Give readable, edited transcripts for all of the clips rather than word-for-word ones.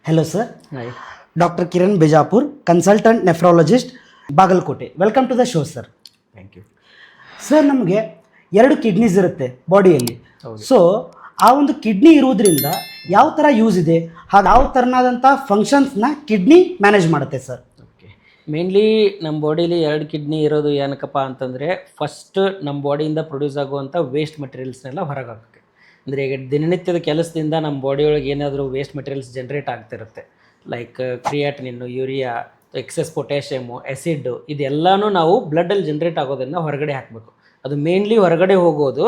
Hello sir, Hi. Dr. Kiran Bijapur, consultant nephrologist, Bagalkot. Welcome to the show sir. Thank you. Sir ನಮಗೆ 2 kidneys ಇರುತ್ತೆ ಬಾಡಿಯಲ್ಲಿ. ಹೌದು. So ಆ ಒಂದು ಕಿಡ್ನಿ ಇರುವುದರಿಂದ ಯಾವ ಥರ ಯೂಸ್ ಇದೆ, ಹಾಗೆ ಯಾವ ಥರನಾದಂಥ ಫಂಕ್ಷನ್ಸ್ನ ಕಿಡ್ನಿ ಮ್ಯಾನೇಜ್ ಮಾಡುತ್ತೆ ಸರ್? ಓಕೆ, ಮೇನ್ಲಿ ನಮ್ಮ ಬಾಡೀಲಿ 2 ಕಿಡ್ನಿ ಇರೋದು ಏನಕ್ಕಪ್ಪ ಅಂತಂದರೆ, ಫಸ್ಟ್ ನಮ್ಮ ಬಾಡಿಯಿಂದ ಪ್ರೊಡ್ಯೂಸ್ ಆಗುವಂಥ ವೇಸ್ಟ್ ಮಟೀರಿಯಲ್ಸ್ನೆಲ್ಲ ಹೊರಗೆ ಹಾಕೋಕ್ಕೆ. ಅಂದರೆ ಈಗ ದಿನನಿತ್ಯದ ಕೆಲಸದಿಂದ ನಮ್ಮ ಬಾಡಿಯೊಳಗೆ ಏನಾದರೂ ವೇಸ್ಟ್ ಮಟೀರಿಯಲ್ಸ್ ಜನ್ರೇಟ್ ಆಗ್ತಿರುತ್ತೆ, like creatinine, urea, excess potassium, acid, ಇದೆಲ್ಲನೂ ನಾವು ಬ್ಲಡ್ಡಲ್ಲಿ ಜನ್ರೇಟ್ ಆಗೋದನ್ನು ಹೊರಗಡೆ ಹಾಕಬೇಕು. ಅದು ಮೇನ್ಲಿ ಹೊರಗಡೆ ಹೋಗೋದು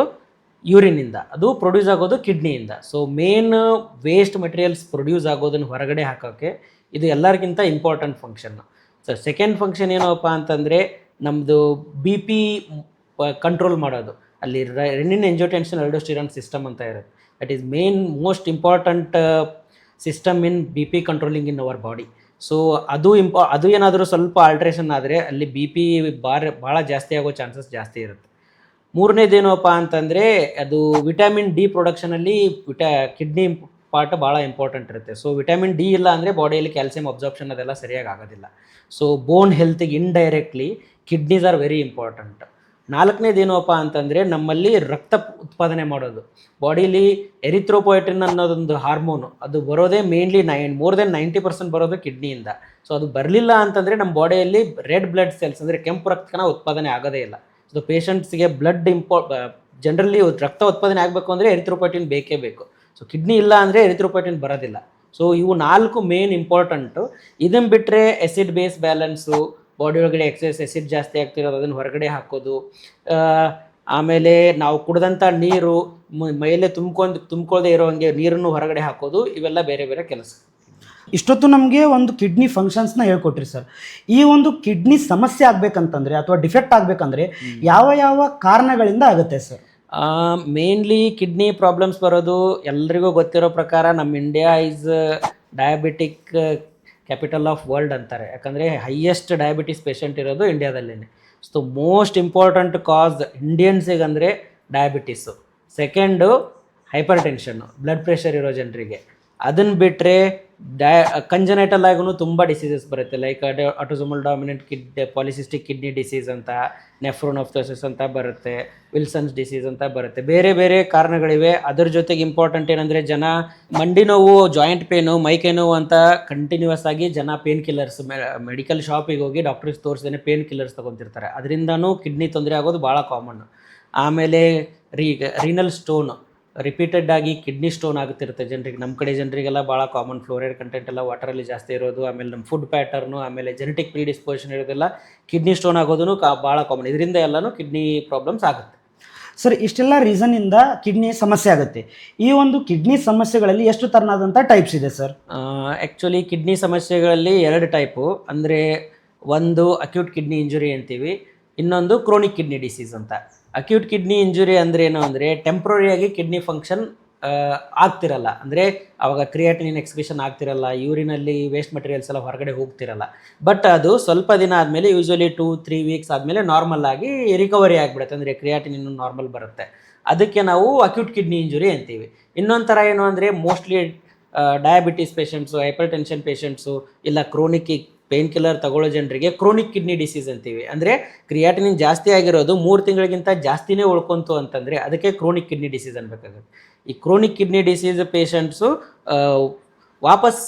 ಯೂರಿನಿಂದ, ಅದು ಪ್ರೊಡ್ಯೂಸ್ ಆಗೋದು ಕಿಡ್ನಿಯಿಂದ. So main waste materials produce ಆಗೋದನ್ನು ಹೊರಗಡೆ ಹಾಕೋಕ್ಕೆ ಇದು ಎಲ್ಲರಿಗಿಂತ important function. So second function ಏನಪ್ಪ ಅಂತಂದರೆ, ನಮ್ಮದು ಬಿ ಪಿ ಕಂಟ್ರೋಲ್ ಮಾಡೋದು. ಅಲ್ಲಿ ರೆನಿನ್ ಎಂಜಿಯೋಟೆನ್ಸಿನ್ ಅಲ್ಡೋಸ್ಟಿರಾನ್ ಸಿಸ್ಟಮ್ ಅಂತ ಇರುತ್ತೆ. That is main most important system in B P controlling in our body. So ಅದು ಏನಾದರೂ ಸ್ವಲ್ಪ ಆಲ್ಟ್ರೇಷನ್ ಆದರೆ ಅಲ್ಲಿ ಬಿ ಪಿ ಭಾಳ ಜಾಸ್ತಿ ಆಗೋ ಚಾನ್ಸಸ್ ಜಾಸ್ತಿ ಇರುತ್ತೆ. ಮೂರನೇದೇನಪ್ಪ ಅಂತಂದರೆ, ಅದು ವಿಟಮಿನ್ ಡಿ ಪ್ರೊಡಕ್ಷನಲ್ಲಿ ಕಿಡ್ನಿ ಪಾರ್ಟ್ ಭಾಳ ಇಂಪಾರ್ಟೆಂಟ್ ಇರುತ್ತೆ. ಸೊ ವಿಟಮಿನ್ ಡಿ ಇಲ್ಲ ಅಂದರೆ ಬಾಡಿಯಲ್ಲಿ ಕ್ಯಾಲ್ಸಿಯಂ ಅಬ್ಸಾರ್ಪ್ಷನ್ ಅದೆಲ್ಲ ಸರಿಯಾಗಿ ಆಗೋದಿಲ್ಲ. ಸೊ ಬೋನ್ ಹೆಲ್ತಿಗೆ indirectly kidneys are very important. ನಾಲ್ಕನೇದೇನಪ್ಪ ಅಂತಂದರೆ, ನಮ್ಮಲ್ಲಿ ರಕ್ತ ಉತ್ಪಾದನೆ ಮಾಡೋದು. ಬಾಡೀಲಿ ಎರಿಥ್ರೋಪೊಯೆಟಿನ್ ಅನ್ನೋದೊಂದು ಹಾರ್ಮೋನು, ಅದು ಬರೋದೇ ಮೇನ್ಲಿ ಮೋರ್ ದೆನ್ 90% ಬರೋದು ಕಿಡ್ನಿಯಿಂದ. ಸೊ ಅದು ಬರಲಿಲ್ಲ ಅಂತಂದರೆ ನಮ್ಮ ಬಾಡಿಯಲ್ಲಿ ರೆಡ್ ಬ್ಲಡ್ ಸೆಲ್ಸ್ ಅಂದರೆ ಕೆಂಪು ರಕ್ತಕಣ ಉತ್ಪಾದನೆ ಆಗೋದೇ ಇಲ್ಲ. ಸೊ ಪೇಷಂಟ್ಸ್ಗೆ ಬ್ಲಡ್ ಜನರಲಿ ರಕ್ತ ಉತ್ಪಾದನೆ ಆಗಬೇಕು ಅಂದರೆ ಎರಿಥ್ರೋಪೊಯೆಟಿನ್ ಬೇಕೇ ಬೇಕು. ಸೊ ಕಿಡ್ನಿ ಇಲ್ಲ ಅಂದರೆ ಎರಿಥ್ರೋಪೊಯೆಟಿನ್ ಬರೋದಿಲ್ಲ. ಸೊ ಇವು 4 ಮೇನ್ ಇಂಪಾರ್ಟೆಂಟು. ಇದನ್ನು ಬಿಟ್ಟರೆ ಎಸಿಡ್ ಬೇಸ್ ಬ್ಯಾಲೆನ್ಸು, ಬಾಡಿ ಒಳಗಡೆ ಎಕ್ಸೆಸ್ ಎಸಿಡ್ ಜಾಸ್ತಿ ಆಗ್ತಿರೋದು ಅದನ್ನು ಹೊರಗಡೆ ಹಾಕೋದು, ಆಮೇಲೆ ನಾವು ಕುಡಿದಂಥ ನೀರು ಮೈಯಲ್ಲೇ ತುಂಬ್ಕೊಳ್ಳದೆ ಇರೋ ಹಂಗೆ ನೀರನ್ನು ಹೊರಗಡೆ ಹಾಕೋದು, ಇವೆಲ್ಲ ಬೇರೆ ಬೇರೆ ಕೆಲಸ. ಇಷ್ಟೊತ್ತು ನಮಗೆ ಒಂದು ಕಿಡ್ನಿ ಫಂಕ್ಷನ್ಸ್ನ ಹೇಳ್ಕೊಟ್ರಿ ಸರ್. ಈ ಒಂದು ಕಿಡ್ನಿ ಸಮಸ್ಯೆ ಆಗಬೇಕಂತಂದರೆ ಅಥವಾ ಡಿಫೆಕ್ಟ್ ಆಗಬೇಕಂದ್ರೆ ಯಾವ ಯಾವ ಕಾರಣಗಳಿಂದ ಆಗುತ್ತೆ ಸರ್? ಮೇನ್ಲಿ ಕಿಡ್ನಿ ಪ್ರಾಬ್ಲಮ್ಸ್ ಬರೋದು ಎಲ್ರಿಗೂ ಗೊತ್ತಿರೋ ಪ್ರಕಾರ ನಮ್ಮ India is diabetic capital of world ಅಂತಾರೆ. ಯಾಕಂದರೆ ಹೈಯೆಸ್ಟ್ ಡಯಾಬಿಟಿಸ್ ಪೇಷಂಟ್ ಇರೋದು ಇಂಡಿಯಾದಲ್ಲೇ. ಸೊ ಮೋಸ್ಟ್ ಇಂಪಾರ್ಟೆಂಟ್ ಕಾಸ್ ಇಂಡಿಯನ್ಸಿಗೆ ಅಂದರೆ diabetes. Second hypertension, blood pressure ಇರೋ ಜನರಿಗೆ. ಅದನ್ನು ಬಿಟ್ಟರೆ ಕಂಜನೈಟಲ್ ಆಗೂ ತುಂಬ ಡಿಸೀಸಸ್ ಬರುತ್ತೆ, like autosomal dominant polycystic kidney disease ಅಂತ, ನೆಫ್ರೋನೋಫ್ಥೋಸಿಸ್ ಅಂತ ಬರುತ್ತೆ, ವಿಲ್ಸನ್ಸ್ ಡಿಸೀಸ್ ಅಂತ ಬರುತ್ತೆ. ಬೇರೆ ಬೇರೆ ಕಾರಣಗಳಿವೆ. ಅದರ ಜೊತೆಗೆ ಇಂಪಾರ್ಟೆಂಟ್ ಏನಂದರೆ, ಜನ ಮಂಡಿ ನೋವು, ಜಾಯಿಂಟ್ ಪೇನು, ಮೈಕೈ ನೋವು ಅಂತ ಕಂಟಿನ್ಯೂಸ್ ಆಗಿ ಜನ ಪೇನ್ ಕಿಲ್ಲರ್ಸ್, ಮೆಡಿಕಲ್ ಶಾಪಿಗೆ ಹೋಗಿ ಡಾಕ್ಟ್ರಿಗೆ ತೋರಿಸ್ದೇ ಪೇನ್ ಕಿಲ್ಲರ್ಸ್ ತೊಗೊತಿರ್ತಾರೆ. ಅದರಿಂದನೂ ಕಿಡ್ನಿ ತೊಂದರೆ ಆಗೋದು ಭಾಳ ಕಾಮನ್ನು. ಆಮೇಲೆ ರೀನಲ್ ಸ್ಟೋನು, ರಿಪೀಟೆಡ್ ಆಗಿ ಕಿಡ್ನಿ ಸ್ಟೋನ್ ಆಗುತ್ತಿರುತ್ತೆ ಜನರಿಗೆ. ನಮ್ಮ ಕಡೆ ಜನರಿಗೆಲ್ಲ ಭಾಳ ಕಾಮನ್, ಫ್ಲೋರೈಡ್ ಕಂಟೆಂಟ್ ಎಲ್ಲ ವಾಟರಲ್ಲಿ ಜಾಸ್ತಿ ಇರೋದು, ಆಮೇಲೆ ನಮ್ಮ ಫುಡ್ ಪ್ಯಾಟರ್ನು, ಆಮೇಲೆ ಜೆನೆಟಿಕ್ ಪ್ರಿಡಿಸ್ಪೋಸಿಷನ್ ಇರೋದೆಲ್ಲ ಕಿಡ್ನಿ ಸ್ಟೋನ್ ಆಗೋದೂ ಭಾಳ ಕಾಮನ್. ಇದರಿಂದ ಎಲ್ಲನೂ ಕಿಡ್ನಿ ಪ್ರಾಬ್ಲಮ್ಸ್ ಆಗುತ್ತೆ. ಸರ್, ಇಷ್ಟೆಲ್ಲ ರೀಸನ್ನಿಂದ ಕಿಡ್ನಿ ಸಮಸ್ಯೆ ಆಗುತ್ತೆ. ಈ ಒಂದು ಕಿಡ್ನಿ ಸಮಸ್ಯೆಗಳಲ್ಲಿ ಎಷ್ಟು ಥರನಾದಂಥ ಟೈಪ್ಸ್ ಇದೆ ಸರ್? ಆ್ಯಕ್ಚುಲಿ ಕಿಡ್ನಿ ಸಮಸ್ಯೆಗಳಲ್ಲಿ 2 ಟೈಪು. ಅಂದರೆ ಒಂದು ಅಕ್ಯೂಟ್ ಕಿಡ್ನಿ ಇಂಜುರಿ ಅಂತೀವಿ, ಇನ್ನೊಂದು ಕ್ರೋನಿಕ್ ಕಿಡ್ನಿ ಡಿಸೀಸ್ ಅಂತ. ಅಕ್ಯೂಟ್ ಕಿಡ್ನಿ ಇಂಜುರಿ ಅಂದರೆ ಏನು ಅಂದರೆ, ಟೆಂಪ್ರರಿಯಾಗಿ ಕಿಡ್ನಿ ಫಂಕ್ಷನ್ ಆಗ್ತಿರಲ್ಲ. ಅಂದರೆ ಆವಾಗ ಕ್ರಿಯಾಟಿನಿನ್ ಎಕ್ಸ್ಕ್ರೀಷನ್ ಆಗ್ತಿರಲ್ಲ, ಯೂರಿನಲ್ಲಿ ವೇಸ್ಟ್ ಮಟೀರಿಯಲ್ಸ್ ಎಲ್ಲ ಹೊರಗಡೆ ಹೋಗ್ತಿರಲ್ಲ. ಬಟ್ ಅದು ಸ್ವಲ್ಪ ದಿನ ಆದಮೇಲೆ, ಯೂಶ್ವಲಿ 2-3 ವೀಕ್ಸ್ ಆದಮೇಲೆ ನಾರ್ಮಲ್ ಆಗಿ ರಿಕವರಿ ಆಗಿಬಿಡುತ್ತೆ. ಅಂದರೆ ಕ್ರಿಯಾಟಿನಿನ್ ನಾರ್ಮಲ್ ಬರುತ್ತೆ. ಅದಕ್ಕೆ ನಾವು ಅಕ್ಯೂಟ್ ಕಿಡ್ನಿ ಇಂಜುರಿ ಅಂತೀವಿ. ಇನ್ನೊಂದು ಥರ ಏನು ಅಂದರೆ, mostly diabetes patients, hypertension patients, ಇಲ್ಲ ಕ್ರೋನಿಕ್ ಪೇನ್ ಕಿಲ್ಲರ್ ತಗೊಳ್ಳೋ ಜನರಿಗೆ ಕ್ರೋನಿಕ್ ಕಿಡ್ನಿ ಡಿಸೀಸ್ ಅಂತೀವಿ. ಅಂದರೆ ಕ್ರಿಯಾಟಿನಿನ್ ಜಾಸ್ತಿ ಆಗಿರೋದು 3 ತಿಂಗಳಿಗಿಂತ ಜಾಸ್ತಿನೇ ಉಳ್ಕೊಂತು ಅಂತಂದರೆ ಅದಕ್ಕೆ ಕ್ರೋನಿಕ್ ಕಿಡ್ನಿ ಡಿಸೀಸ್ ಅನ್ಬೇಕಾಗುತ್ತೆ. ಈ ಕ್ರೋನಿಕ್ ಕಿಡ್ನಿ ಡಿಸೀಸ್ ಪೇಷಂಟ್ಸು ವಾಪಸ್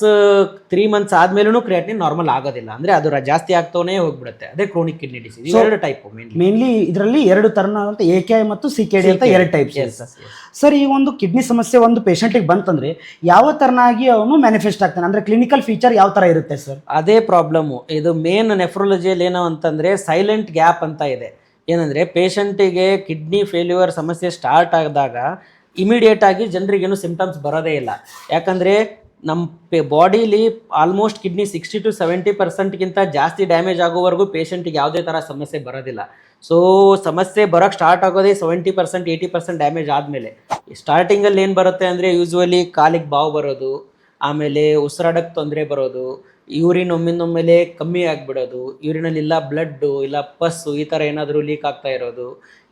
3 ಮಂತ್ಸ್ ಆದಮೇಲೂ ಕ್ರಿಯಾಟಿನಿನ್ ನಾರ್ಮಲ್ ಆಗೋದಿಲ್ಲ. ಅಂದರೆ ಅದು ಜಾಸ್ತಿ ಆಗ್ತಾನೆ ಹೋಗ್ಬಿಡುತ್ತೆ. ಅದೇ chronic kidney disease. 2 type mainly ಇದರಲ್ಲಿ 2 ಥರನಾದಂಥ AKI ಮತ್ತು CKD ಅಂತ 2 ಟೈಪ್ಸ್ ಇದೆ ಸರ್. ಸರ್, ಈ ಒಂದು ಕಿಡ್ನಿ ಸಮಸ್ಯೆ ಒಂದು ಪೇಷಂಟಿಗೆ ಬಂತಂದರೆ ಯಾವ ಥರನಾಗಿ ಅವನು ಮ್ಯಾನಿಫೆಸ್ಟ್ ಆಗ್ತಾನೆ, ಅಂದರೆ ಕ್ಲಿನಿಕಲ್ ಫೀಚರ್ ಯಾವ ಥರ ಇರುತ್ತೆ ಸರ್? ಅದೇ ಪ್ರಾಬ್ಲಮ್ಮು. ಇದು ಮೇನ್ ನೆಫ್ರಾಲಜಿಯಲ್ಲಿ ಏನೋ ಅಂತಂದರೆ ಸೈಲೆಂಟ್ ಗ್ಯಾಪ್ ಅಂತ ಇದೆ. ಏನಂದರೆ ಪೇಷಂಟಿಗೆ ಕಿಡ್ನಿ ಫೇಲ್ಯೂರ್ ಸಮಸ್ಯೆ ಸ್ಟಾರ್ಟ್ ಆದಾಗ ಇಮಿಡಿಯೇಟಾಗಿ ಜನರಿಗೇನು ಸಿಂಪ್ಟಮ್ಸ್ ಬರೋದೇ ಇಲ್ಲ. ಯಾಕಂದರೆ ನಮ್ಮ ಬಾಡೀಲಿ ಆಲ್ಮೋಸ್ಟ್ ಕಿಡ್ನಿ 60-70%ಗಿಂತ ಜಾಸ್ತಿ ಡ್ಯಾಮೇಜ್ ಆಗೋವರೆಗೂ ಪೇಷಂಟಿಗೆ ಯಾವುದೇ ಥರ ಸಮಸ್ಯೆ ಬರೋದಿಲ್ಲ. ಸೊ ಸಮಸ್ಯೆ ಬರೋಕ್ಕೆ ಸ್ಟಾರ್ಟ್ ಆಗೋದೇ 70%-80% ಡ್ಯಾಮೇಜ್ ಆದಮೇಲೆ. ಸ್ಟಾರ್ಟಿಂಗಲ್ಲಿ ಏನು ಬರುತ್ತೆ ಅಂದರೆ, ಯೂಶ್ವಲಿ ಕಾಲಿಗೆ ಬಾವು ಬರೋದು, ಆಮೇಲೆ ಉಸಿರಾಡಕ್ಕೆ ತೊಂದರೆ ಬರೋದು, ಯೂರಿನ್ ಒಮ್ಮಿಂದೊಮ್ಮೆಲೆ ಕಮ್ಮಿ ಆಗಿಬಿಡೋದು, ಯೂರಿನಲ್ಲಿ ಇಲ್ಲ ಬ್ಲಡ್ಡು ಇಲ್ಲ ಪಸ್ಸು ಈ ಥರ ಏನಾದರೂ ಲೀಕ್ ಆಗ್ತಾ ಇರೋದು,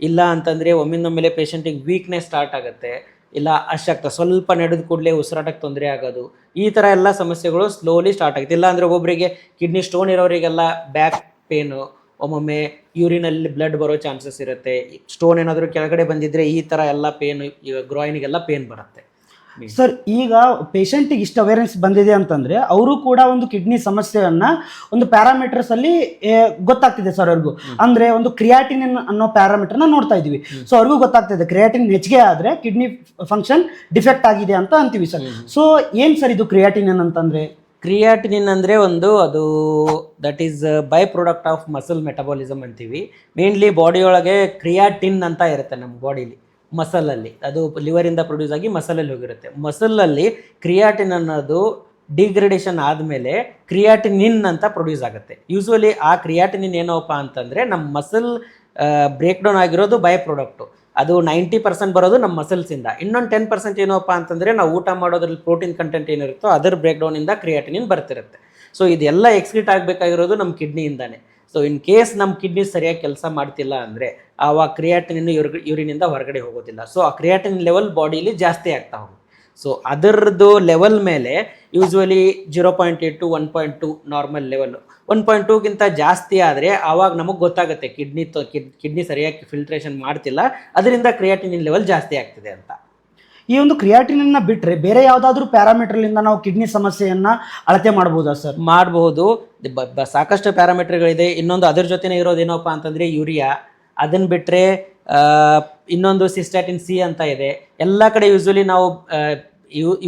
ಇಲ್ಲ ಅಂತಂದರೆ ಒಮ್ಮಿಂದೊಮ್ಮೆಲೆ ಪೇಷಂಟಿಗೆ ವೀಕ್ನೆಸ್ ಸ್ಟಾರ್ಟ್ ಆಗುತ್ತೆ, ಇಲ್ಲ ಅಶಕ್ತ, ಸ್ವಲ್ಪ ನಡೆದ ಕೂಡಲೇ ಉಸಿರಾಟಕ್ಕೆ ತೊಂದರೆ ಆಗೋದು, ಈ ಥರ ಎಲ್ಲ ಸಮಸ್ಯೆಗಳು ಸ್ಲೋಲಿ ಸ್ಟಾರ್ಟ್ ಆಗುತ್ತೆ. ಇಲ್ಲ ಅಂದರೆ ಒಬ್ಬೊಬ್ಬರಿಗೆ ಕಿಡ್ನಿ ಸ್ಟೋನ್ ಇರೋರಿಗೆಲ್ಲ ಬ್ಯಾಕ್ ಪೇನು, ಒಮ್ಮೊಮ್ಮೆ ಯೂರಿನಲ್ಲಿ ಬ್ಲಡ್ ಬರೋ ಚಾನ್ಸಸ್ ಇರುತ್ತೆ. ಸ್ಟೋನ್ ಏನಾದರೂ ಕೆಳಗಡೆ ಬಂದಿದ್ದರೆ ಈ ಥರ ಎಲ್ಲ ಪೇನು, ಗ್ರಾಯಿನಿಗೆಲ್ಲ ಪೇನ್ ಬರುತ್ತೆ. ಸರ್ ಈಗ ಪೇಷಂಟಿಗೆ ಇಷ್ಟು ಅವೇರ್ನೆಸ್ ಬಂದಿದೆ ಅಂತಂದರೆ ಅವರು ಕೂಡ ಒಂದು ಕಿಡ್ನಿ ಸಮಸ್ಯೆಯನ್ನು ಒಂದು ಪ್ಯಾರಾಮೀಟರ್ಸ್ ಅಲ್ಲಿ ಗೊತ್ತಾಗ್ತಿದೆ ಸರ್ ಅವ್ರಿಗೂ. ಅಂದರೆ ಒಂದು ಕ್ರಿಯಾಟಿನ್ ಅನ್ನೋ ಪ್ಯಾರಾಮೀಟರ್ನ ನೋಡ್ತಾ ಇದ್ವಿ. ಸೊ ಅವ್ರಿಗೂ ಗೊತ್ತಾಗ್ತಿದೆ ಕ್ರಿಯಾಟಿನ್ ಹೆಚ್ಚಿಗೆ ಆದರೆ ಕಿಡ್ನಿ ಫಂಕ್ಷನ್ ಡಿಫೆಕ್ಟ್ ಆಗಿದೆ ಅಂತ ಅಂತೀವಿ ಸರ್. ಸೊ ಏನು ಸರ್ ಇದು ಕ್ರಿಯಾಟಿನ್ ಅಂತಂದರೆ? ಕ್ರಿಯಾಟಿನಿನ್ ಅಂದರೆ ಅದು that is by product of muscle metabolism ಅಂತೀವಿ. ಮೇನ್ಲಿ ಬಾಡಿಯೊಳಗೆ ಕ್ರಿಯಾಟಿನ್ ಅಂತ ಇರುತ್ತೆ ನಮ್ಮ ಬಾಡಿಲಿ, ಮಸಲಲ್ಲಿ. ಅದು ಲಿವರಿಂದ ಪ್ರೊಡ್ಯೂಸ್ ಆಗಿ ಮಸಲಲ್ಲಿ ಹೋಗಿರುತ್ತೆ. ಮಸಲಲ್ಲಿ ಕ್ರಿಯಾಟಿನ್ ಅನ್ನೋದು ಡಿಗ್ರೇಡೇಷನ್ ಆದಮೇಲೆ ಕ್ರಿಯಾಟಿನಿನ್ ಅಂತ ಪ್ರೊಡ್ಯೂಸ್ ಆಗುತ್ತೆ. ಯೂಶ್ವಲಿ ಆ ಕ್ರಿಯಾಟಿನಿನ್ ಏನಪ್ಪ ಅಂತಂದರೆ ನಮ್ಮ ಮಸಲ್ ಬ್ರೇಕ್ ಡೌನ್ ಆಗಿರೋದು ಬೈ ಪ್ರಾಡಕ್ಟು. ಅದು 90% ಬರೋದು ನಮ್ಮ ಮಸಲ್ಸಿಂದ. ಇನ್ನೊಂದು 10% ಏನಪ್ಪ ಅಂತಂದರೆ ನಾವು ಊಟ ಮಾಡೋದ್ರಲ್ಲಿ ಪ್ರೋಟೀನ್ ಕಂಟೆಂಟ್ ಏನಿರುತ್ತೋ ಅದರ ಬ್ರೇಕ್ ಡೌನಿಂದ ಕ್ರಿಯಾಟಿನಿನ್ ಬರ್ತಿರುತ್ತೆ. ಸೊ ಇದೆಲ್ಲ ಎಕ್ಸ್ಕ್ರೀಟ್ ಆಗಬೇಕಾಗಿರೋದು ನಮ್ಮ ಕಿಡ್ನಿಯಿಂದಾನೆ. ಸೊ ಇನ್ ಕೇಸ್ ನಮ್ಮ ಕಿಡ್ನಿ ಸರಿಯಾಗಿ ಕೆಲಸ ಮಾಡ್ತಿಲ್ಲ ಅಂದರೆ ಆವಾಗ ಕ್ರಿಯಾಟಿನಿನ್ ಯೂರಿನಿಂದ ಹೊರಗಡೆ ಹೋಗೋದಿಲ್ಲ. ಸೊ ಆ ಕ್ರಿಯಾಟಿನಿನ್ ಲೆವೆಲ್ ಬಾಡಿಲಿ ಜಾಸ್ತಿ ಆಗ್ತಾ ಹೋಗುತ್ತೆ. ಸೊ ಅದರದ್ದು ಲೆವೆಲ್ ಮೇಲೆ ಯೂಶ್ವಲಿ 0.8 to 1.2 ನಾರ್ಮಲ್ ಲೆವೆಲ್. 1.2ಗಿಂತ ಜಾಸ್ತಿ ಆದರೆ ಆವಾಗ ನಮಗೆ ಗೊತ್ತಾಗುತ್ತೆ ಕಿಡ್ನಿ ಸರಿಯಾಗಿ ಫಿಲ್ಟ್ರೇಷನ್ ಮಾಡ್ತಿಲ್ಲ, ಅದರಿಂದ ಕ್ರಿಯಾಟಿನಿನ್ ಲೆವೆಲ್ ಜಾಸ್ತಿ ಆಗ್ತಿದೆ ಅಂತ. ಈ ಒಂದು ಕ್ರಿಯಾಟಿನನ್ನ ಬಿಟ್ಟರೆ ಬೇರೆ ಯಾವುದಾದ್ರೂ ಪ್ಯಾರಾಮೀಟರ್ಲಿಂದ ನಾವು ಕಿಡ್ನಿ ಸಮಸ್ಯೆಯನ್ನು ಅಳತೆ ಮಾಡ್ಬೋದಾ ಸರ್? ಮಾಡಬಹುದು, ಸಾಕಷ್ಟು ಪ್ಯಾರಾಮೀಟರ್ಗಳಿದೆ. ಇನ್ನೊಂದು ಅದ್ರ ಜೊತೆನೇ ಇರೋದೇನಪ್ಪ ಅಂತಂದರೆ ಯೂರಿಯಾ. ಅದನ್ನು ಬಿಟ್ಟರೆ ಇನ್ನೊಂದು ಸಿಸ್ಟಾಟಿನ್ ಸಿ ಅಂತ ಇದೆ. ಎಲ್ಲ ಕಡೆ ಯೂಶ್ವಲಿ ನಾವು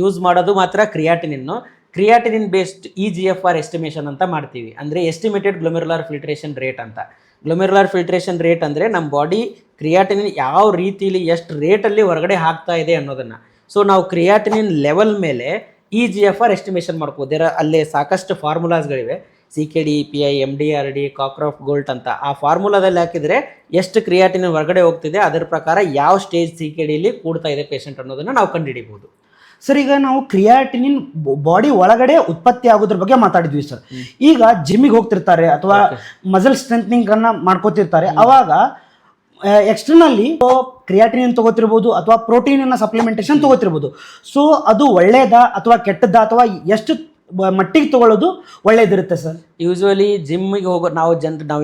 ಯೂಸ್ ಮಾಡೋದು ಮಾತ್ರ ಕ್ರಿಯಾಟಿನಿನ್ ಬೇಸ್ಡ್ EGFR ಎಸ್ಟಿಮೇಷನ್ ಅಂತ ಮಾಡ್ತೀವಿ. ಅಂದರೆ ಎಸ್ಟಿಮೇಟೆಡ್ ಗ್ಲೊಮೆರುಲಾರ್ ಫಿಲ್ಟ್ರೇಷನ್ ರೇಟ್ ಅಂತ. ಗ್ಲೊಮೆರುಲಾರ್ ಫಿಲ್ಟ್ರೇಷನ್ ರೇಟ್ ಅಂದರೆ ನಮ್ಮ ಬಾಡಿ ಕ್ರಿಯಾಟಿನಿನ್ ಯಾವ ರೀತಿಲಿ ಎಷ್ಟು ರೇಟಲ್ಲಿ ಹೊರಗಡೆ ಹಾಕ್ತಾ ಇದೆ ಅನ್ನೋದನ್ನು. ಸೊ ನಾವು ಕ್ರಿಯಾಟಿನಿನ್ ಲೆವೆಲ್ ಮೇಲೆ EGFR ಎಸ್ಟಿಮೇಷನ್ ಮಾಡ್ಕೋದಿರ. ಅಲ್ಲೇ ಸಾಕಷ್ಟು ಫಾರ್ಮುಲಾಸ್ಗಳಿವೆ, CKD, EPI, MDRD, ಕಾಕ್ರಾಫ್ ಗೋಲ್ಟ್ ಅಂತ. ಆ ಫಾರ್ಮುಲಾದಲ್ಲಿ ಹಾಕಿದರೆ ಎಷ್ಟು ಕ್ರಿಯಾಟಿನಿನ್ ಹೊರಗಡೆ ಹೋಗ್ತಿದೆ, ಅದರ ಪ್ರಕಾರ ಯಾವ ಸ್ಟೇಜ್ CKDಲಿ ಕೂಡ್ತಾ ಇದೆ ಪೇಷಂಟ್ ಅನ್ನೋದನ್ನು ನಾವು ಕಂಡುಹಿಡಿಬೋದು. ಸರ್ ಈಗ ನಾವು ಕ್ರಿಯಾಟಿನಿನ್ ಬಾಡಿ ಒಳಗಡೆ ಉತ್ಪತ್ತಿ ಆಗೋದ್ರ ಬಗ್ಗೆ ಮಾತಾಡಿದ್ವಿ ಸರ್. ಈಗ ಜಿಮ್ಮಿಗೆ ಹೋಗ್ತಿರ್ತಾರೆ ಅಥವಾ ಮಸಲ್ ಸ್ಟ್ರೆಂಥನಿಂಗ್ ಅನ್ನ ಮಾಡ್ಕೋತಿರ್ತಾರೆ, ಅವಾಗ ಎಕ್ಸ್ಟರ್ನಲ್ಲಿ ಕ್ರಿಯಾಟಿನಿನ್ ತಗೋತಿರ್ಬೋದು ಅಥವಾ ಪ್ರೋಟೀನ್ ಸಪ್ಲಿಮೆಂಟೇಷನ್ ತಗೋತಿರ್ಬೋದು. ಸೊ ಅದು ಒಳ್ಳೇದಾ ಅಥವಾ ಕೆಟ್ಟದ್ದಾ ಅಥವಾ ಎಷ್ಟು ಮಟ್ಟಿಗೆ ತಗೊಳ್ಳೋದು ಒಳ್ಳೇದಿರುತ್ತೆ ಸರ್? ಯೂಶ್ವಲಿ ಜಿಮ್ಮಿಗೆ ಹೋಗೋ ನಾವು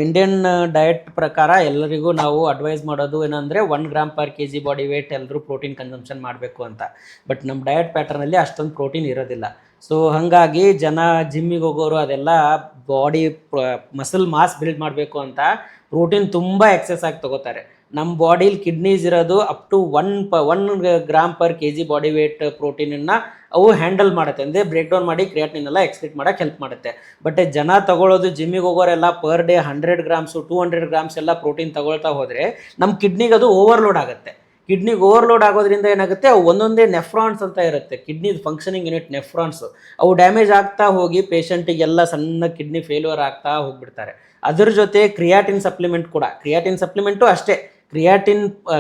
ಇಂಡಿಯನ್ ಡಯಟ್ ಪ್ರಕಾರ ಎಲ್ಲರಿಗೂ ನಾವು ಅಡ್ವೈಸ್ ಮಾಡೋದು ಏನಂದರೆ 1 gram per kg body wait ಎಲ್ಲರೂ ಪ್ರೋಟೀನ್ ಕನ್ಸಂಪ್ಷನ್ ಮಾಡಬೇಕು ಅಂತ. ಬಟ್ ನಮ್ಮ ಡಯಟ್ ಪ್ಯಾಟರ್ನಲ್ಲಿ ಅಷ್ಟೊಂದು ಪ್ರೋಟೀನ್ ಇರೋದಿಲ್ಲ. ಸೊ ಹಾಗಾಗಿ ಜನ ಜಿಮ್ಮಿಗೆ ಹೋಗೋರು ಅದೆಲ್ಲ ಬಾಡಿ ಮಸಲ್ ಮಾಸ್ ಬಿಲ್ಡ್ ಮಾಡಬೇಕು ಅಂತ ಪ್ರೋಟೀನ್ ತುಂಬ ಎಕ್ಸೆಸ್ ಆಗಿ ತಗೋತಾರೆ. ನಮ್ಮ ಬಾಡಿಲಿ ಕಿಡ್ನೀಸ್ ಇರೋದು up to 1 gram per kg body weight ಪ್ರೋಟೀನನ್ನು ಅವು ಹ್ಯಾಂಡಲ್ ಮಾಡುತ್ತೆ. ಅಂದರೆ ಬ್ರೇಕ್ ಡೌನ್ ಮಾಡಿ ಕ್ರಿಯಾಟಿನಿನ್ ಎಲ್ಲ ಎಕ್ಸ್ಕ್ರೀಟ್ ಮಾಡೋಕ್ಕೆ ಹೆಲ್ಪ್ ಮಾಡುತ್ತೆ. ಬಟ್ ಜನ ತಗೊಳ್ಳೋದು ಜಿಮ್ಮಿಗೆ ಹೋಗೋರೆಲ್ಲ ಪರ್ ಡೇ 100 ಗ್ರಾಮ್ಸು 200 ಗ್ರಾಮ್ಸ್ ಎಲ್ಲ ಪ್ರೋಟೀನ್ ತಗೊಳ್ತಾ ಹೋದರೆ ನಮ್ಮ ಕಿಡ್ನಿಗೆ ಅದು ಓವರ್ಲೋಡ್ ಆಗುತ್ತೆ. ಕಿಡ್ನಿಗೆ ಓವರ್ಲೋಡ್ ಆಗೋದ್ರಿಂದ ಏನಾಗುತ್ತೆ, ಅವು ಒಂದೊಂದೇ ನೆಫ್ರಾನ್ಸ್ ಅಂತ ಇರುತ್ತೆ, ಕಿಡ್ನಿ ಫಂಕ್ಷನಿಂಗ್ ಯೂನಿಟ್ ನೆಫ್ರಾನ್ಸು. ಅವು ಡ್ಯಾಮೇಜ್ ಆಗ್ತಾ ಹೋಗಿ ಪೇಷಂಟಿಗೆಲ್ಲ ಸಣ್ಣ ಕಿಡ್ನಿ ಫೇಲ್ಯೂರ್ ಆಗ್ತಾ ಹೋಗ್ಬಿಡ್ತಾರೆ. ಅದ್ರ ಜೊತೆ ಕ್ರಿಯಾಟಿನ್ ಸಪ್ಲಿಮೆಂಟು ಅಷ್ಟೇ.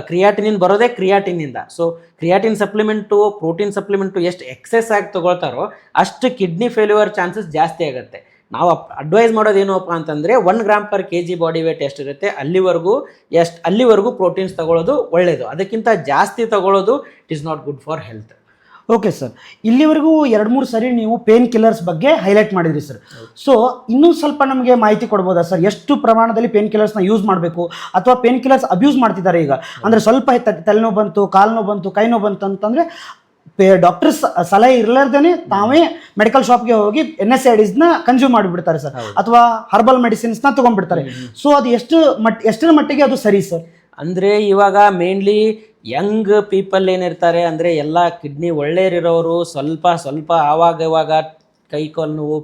ಕ್ರಿಯಾಟಿನಿನ್ ಬರೋದೇ ಕ್ರಿಯಾಟಿನಿಂದ. So creatine supplement, protein supplement ಎಷ್ಟು ಎಕ್ಸೆಸ್ ಆಗಿ ತಗೊಳ್ತಾರೋ ಅಷ್ಟು ಕಿಡ್ನಿ ಫೇಲ್ಯೂರ್ ಚಾನ್ಸಸ್ ಜಾಸ್ತಿ ಆಗುತ್ತೆ. ನಾವು ಅಡ್ವೈಸ್ ಮಾಡೋದೇನಪ್ಪ ಅಂತಂದರೆ 1 gram per kg body weight ಎಷ್ಟಿರುತ್ತೆ ಅಲ್ಲಿವರೆಗೂ ಪ್ರೋಟೀನ್ಸ್ ತಗೊಳ್ಳೋದು ಒಳ್ಳೆಯದು. ಅದಕ್ಕಿಂತ ಜಾಸ್ತಿ ತಗೊಳ್ಳೋದು it is not good for health. Okay sir, ಇಲ್ಲಿವರೆಗೂ 2-3 ಸರಿ ನೀವು ಪೇನ್ ಕಿಲ್ಲರ್ಸ್ ಬಗ್ಗೆ ಹೈಲೈಟ್ ಮಾಡಿದ್ರಿ ಸರ್. ಸೊ ಇನ್ನೂ ಸ್ವಲ್ಪ ನಮಗೆ ಮಾಹಿತಿ ಕೊಡ್ಬೋದಾ ಸರ್? ಎಷ್ಟು ಪ್ರಮಾಣದಲ್ಲಿ ಪೇನ್ ಕಿಲ್ಲರ್ಸ್ನ ಯೂಸ್ ಮಾಡಬೇಕು ಅಥವಾ ಪೇನ್ ಕಿಲ್ಲರ್ಸ್ ಅಬ್ಯೂಸ್ ಮಾಡ್ತಿದ್ದಾರೆ ಈಗ? ಅಂದರೆ ಸ್ವಲ್ಪ ತಲೆನೋವು ಬಂತು, ಕಾಲು ನೋವು ಬಂತು, ಕೈ ನೋವು ಬಂತು ಅಂತಂದರೆ ಡಾಕ್ಟರ್ಸ್ ಸಲಹೆ ಇರಲಾರ್ದೇ ತಾವೇ ಮೆಡಿಕಲ್ ಶಾಪ್ಗೆ ಹೋಗಿ NSAIDsನ ಕನ್ಸ್ಯೂಮ್ ಮಾಡಿಬಿಡ್ತಾರೆ ಸರ್, ಅಥವಾ ಹರ್ಬಲ್ ಮೆಡಿಸಿನ್ಸ್ನ ತೊಗೊಂಡ್ಬಿಡ್ತಾರೆ. ಸೊ ಅದು ಎಷ್ಟರ ಮಟ್ಟಿಗೆ ಅದು ಸರಿ ಸರ್? ಅಂದರೆ ಇವಾಗ ಮೇನ್ಲಿ ಯಂಗ್ ಪೀಪಲ್ ಏನಿರ್ತಾರೆ ಅಂದರೆ ಎಲ್ಲ ಕಿಡ್ನಿ ಒಳ್ಳೆಯರಿರೋರು ಸ್ವಲ್ಪ ಆವಾಗ ಕೈ ಕಾಲು ನೋವು,